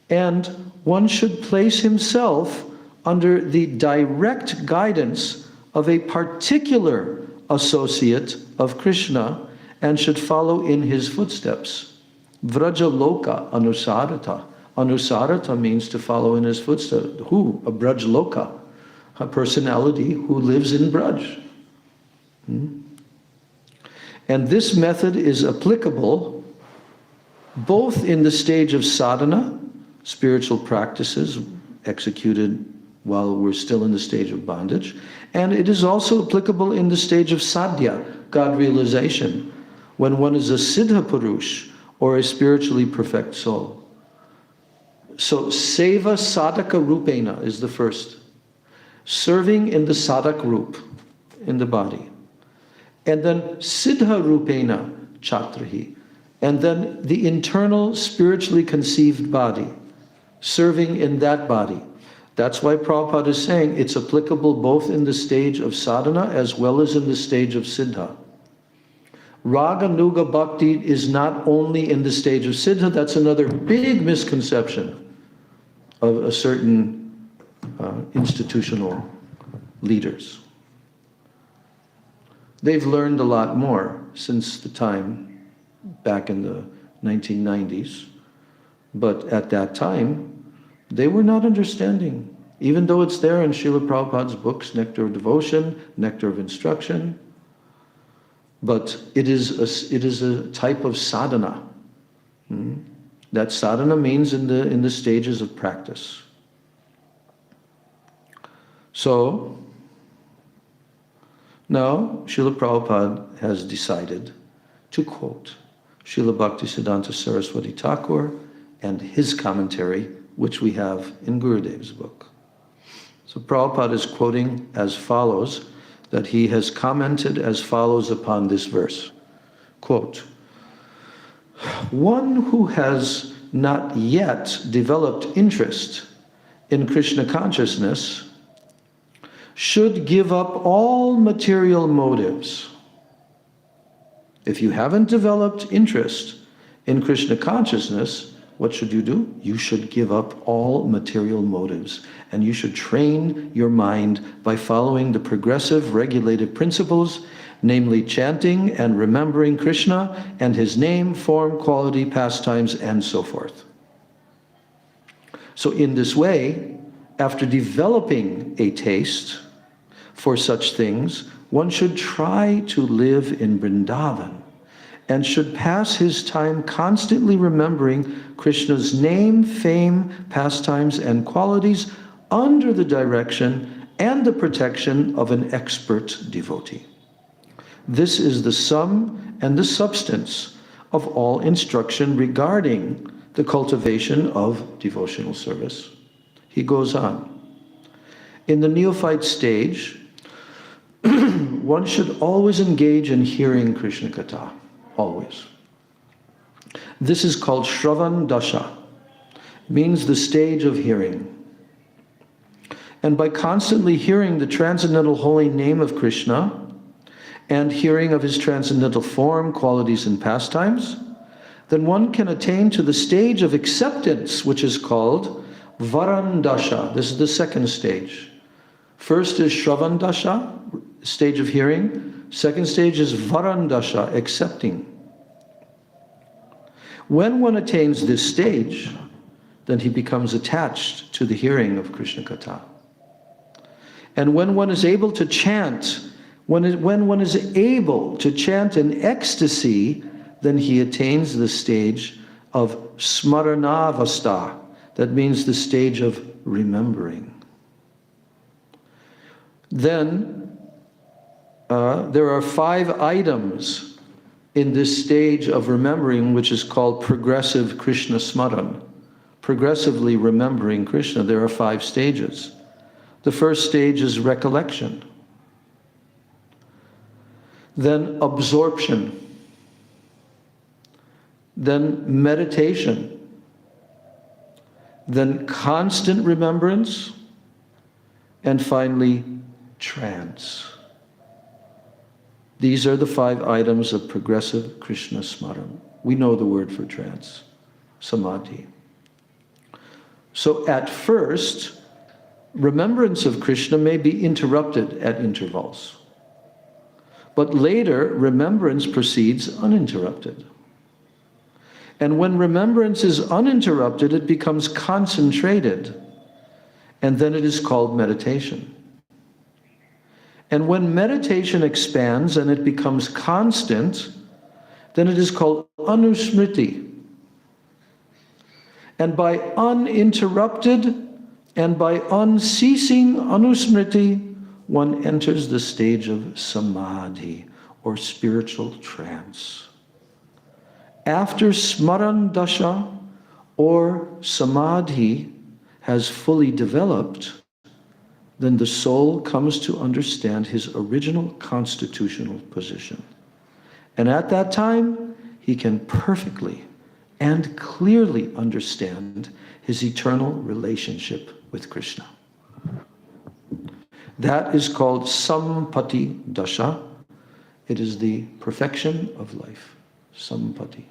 And one should place himself under the direct guidance of a particular associate of Krishna and should follow in his footsteps. Vraja loka anusarata. Anusarata means to follow in his footsteps. Who? A Braj loka. A personality who lives in Braj. And this method is applicable both in the stage of sadhana, spiritual practices executed while we're still in the stage of bondage, and it is also applicable in the stage of sadhya, God realization, when one is a siddha purush or a spiritually perfect soul. So seva sadhaka rupena is the first. Serving in the sadhak roop, in the body. And then siddha rupena chatrahi. And then the internal spiritually conceived body. Serving in that body. That's why Prabhupada is saying it's applicable both in the stage of sadhana as well as in the stage of siddha. Raga Nuga Bhakti is not only in the stage of siddha, that's another big misconception of a certain institutional leaders. They've learned a lot more since the time back in the 1990s, but at that time, they were not understanding, even though it's there in Srila Prabhupada's books, Nectar of Devotion, Nectar of Instruction, but it is a type of sadhana. That sadhana means in the stages of practice. So, now Srila Prabhupada has decided to quote Srila Bhaktisiddhanta Saraswati Thakur and his commentary, which we have in Gurudev's book. So Prabhupada is quoting as follows, that he has commented as follows upon this verse. Quote, one who has not yet developed interest in Krishna consciousness should give up all material motives If you haven't developed interest in Krishna consciousness, what should you do? You should give up all material motives, and you should train your mind by following the progressive regulative principles, namely chanting and remembering Krishna and his name, form, quality, pastimes, and so forth. So in this way, after developing a taste for such things, one should try to live in Vrindavan and should pass his time constantly remembering Krishna's name, fame, pastimes, and qualities under the direction and the protection of an expert devotee. This is the sum and the substance of all instruction regarding the cultivation of devotional service. He goes on. In the neophyte stage, one should always engage in hearing Krishna Katha, always. This is called Shravan Dasha, means the stage of hearing. And by constantly hearing the transcendental holy name of Krishna and hearing of his transcendental form, qualities, and pastimes, then one can attain to the stage of acceptance, which is called Varandasha. This is the second stage. First is Shravandasha, stage of hearing. Second stage is Varandasha, accepting. When one attains this stage, then he becomes attached to the hearing of Krishna Katha. And when one is able to chant, when one is able to chant in ecstasy, then he attains the stage of Smaranavastha. That means the stage of remembering. Then there are 5 items in this stage of remembering, which is called progressive Krishna Smaran. Progressively remembering Krishna, there are 5 stages. The first stage is recollection. Then absorption. Then meditation. Then constant remembrance. And finally, trance. These are the 5 items of progressive Krishna Smaran. We know the word for trance, samadhi. So at first, remembrance of Krishna may be interrupted at intervals. But later, remembrance proceeds uninterrupted. And when remembrance is uninterrupted, it becomes concentrated. And then it is called meditation. And when meditation expands and it becomes constant, then it is called anusmriti. And by uninterrupted and by unceasing anusmriti, one enters the stage of samadhi, or spiritual trance. After smaran dasha, or samadhi, has fully developed, then the soul comes to understand his original constitutional position. And at that time, he can perfectly and clearly understand his eternal relationship with Krishna. That is called sampati dasha. It is the perfection of life, sampati.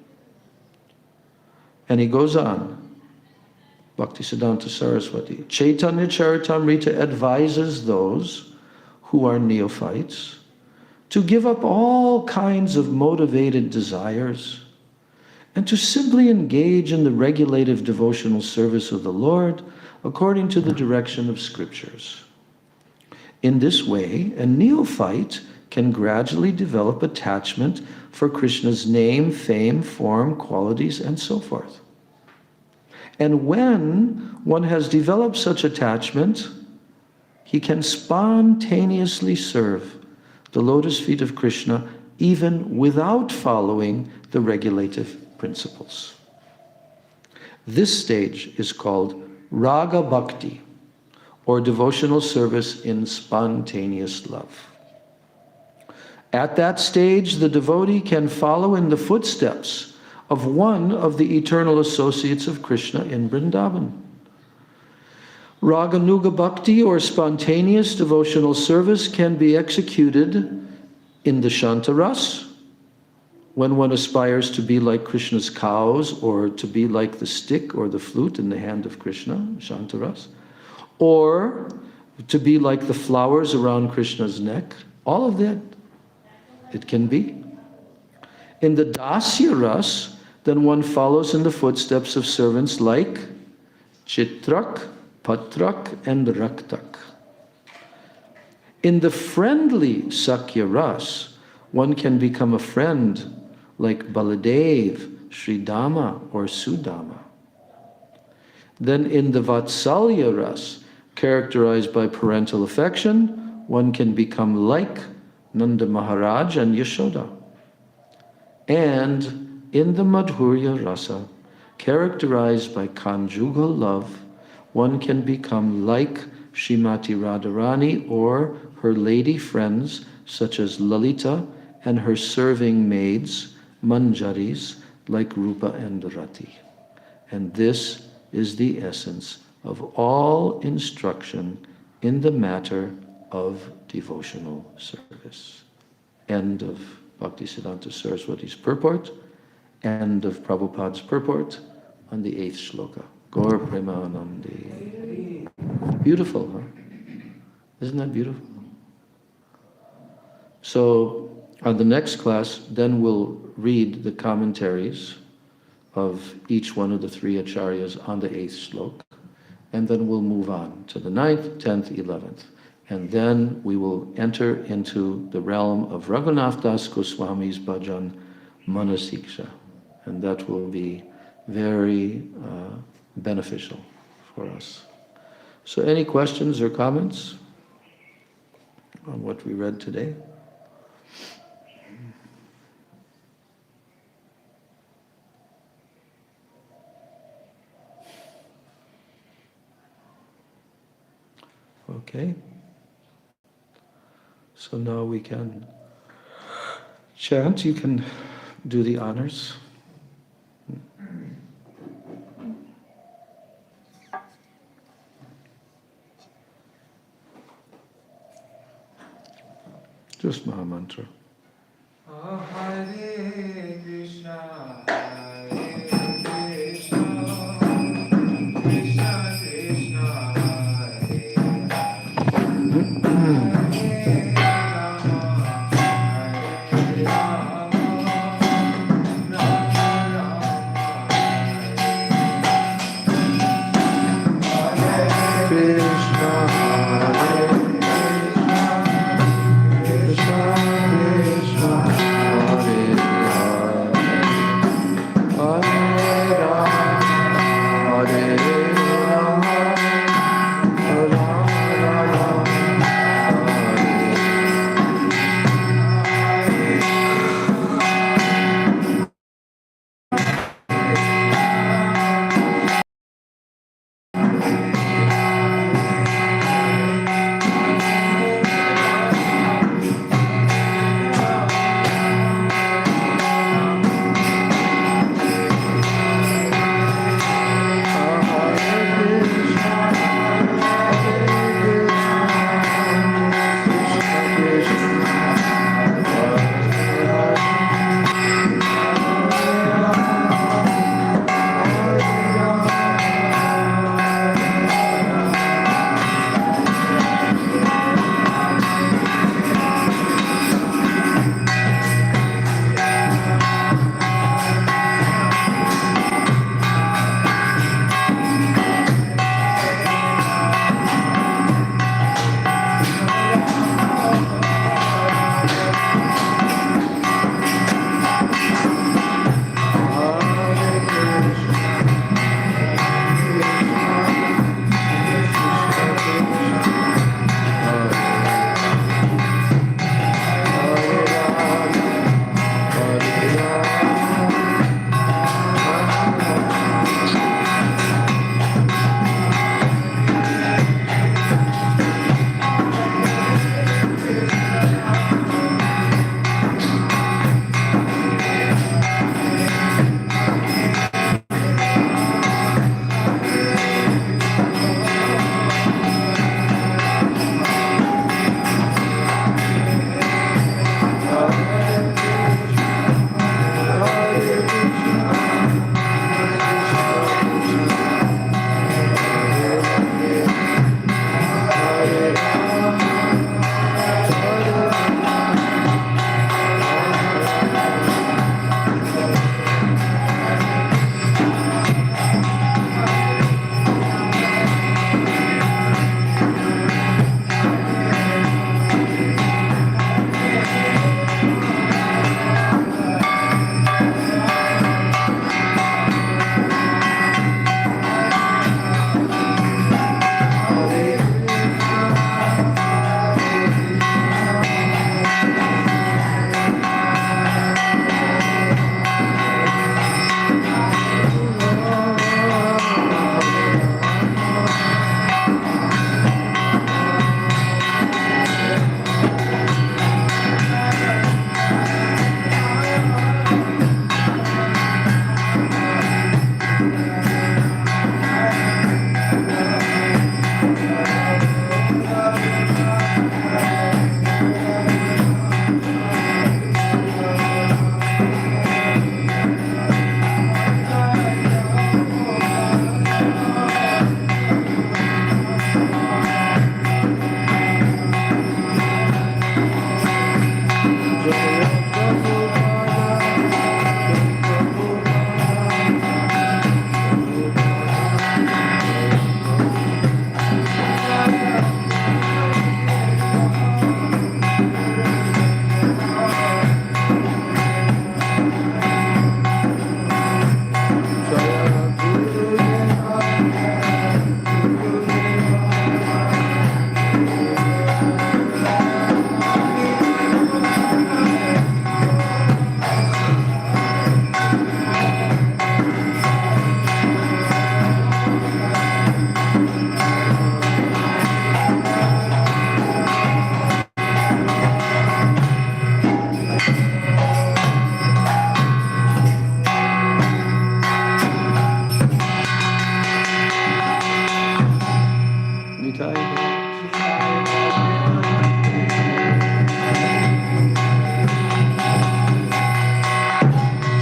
And he goes on, Bhaktisiddhanta Saraswati, Chaitanya Charitamrita advises those who are neophytes to give up all kinds of motivated desires and to simply engage in the regulative devotional service of the Lord according to the direction of scriptures. In this way, a neophyte can gradually develop attachment for Krishna's name, fame, form, qualities, and so forth. And when one has developed such attachment, he can spontaneously serve the lotus feet of Krishna even without following the regulative principles. This stage is called Raga Bhakti, or devotional service in spontaneous love. At that stage, the devotee can follow in the footsteps of one of the eternal associates of Krishna in Vrindavan. Raganuga Bhakti, or spontaneous devotional service, can be executed in the Shantaras, when one aspires to be like Krishna's cows, or to be like the stick or the flute in the hand of Krishna, Shantaras, or to be like the flowers around Krishna's neck, all of that, it can be. In the Dasya Ras, then one follows in the footsteps of servants like Chitrak, Patrak, and Raktak. In the friendly Sakya Ras, one can become a friend like Baladev, Sridama, or Sudama. Then in the Vatsalya Ras, characterized by parental affection, one can become like Nanda Maharaj and Yashoda. And in the Madhurya Rasa, characterized by conjugal love, one can become like Srimati Radharani or her lady friends such as Lalita and her serving maids, Manjaris, like Rupa and Rati. And this is the essence of all instruction in the matter of devotional service. End of Bhaktisiddhanta Saraswati's purport, end of Prabhupada's purport on the 8th shloka. Gaur Premanandi. Beautiful, huh? Isn't that beautiful? So, on the next class, then we'll read the commentaries of each one of the three acharyas on the 8th shloka, and then we'll move on to the 9th, 10th, 11th. And then we will enter into the realm of Raghunath Das Goswami's bhajan, Manasiksha. And that will be very beneficial for us. So any questions or comments on what we read today? Okay. So now we can chant. You can do the honors. Just Mahamantra. Hare Krishna, Hare Krishna, Krishna Krishna, Hare Rama, Hare Rama, Rama Rama, Hare Krishna, Hare Krishna, Krishna Krishna,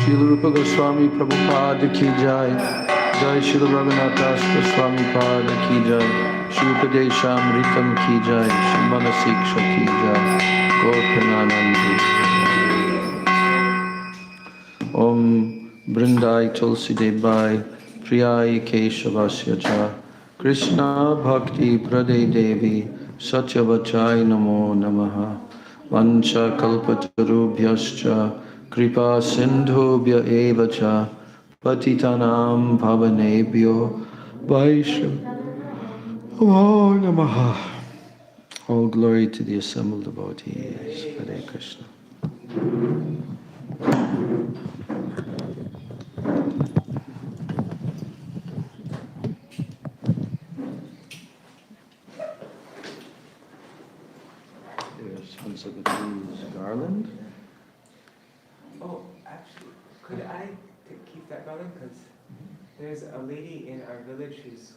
Srila Rupa Goswami Prabhupada ki jai. Jai Srila Raghunath Goswami Pada ki jai. Shri Upadesamrita ki jai. Shambhana Siksha ki jai. Gaur Prananandi. Om Brindai Tulsi Debai Priyai Keshavasya cha Krishna Bhakti Prade Devi Satyavachai Namo Namaha Vancha Kalpatarubhyascha Kripa Sindhubhya Eva cha Patitanam Pavanebhyo Vaishnava Namaha. All glory to the assembled devotees. Hare Krishna. Garland. Oh, actually, could I keep that garland? Because there's a lady in our village who's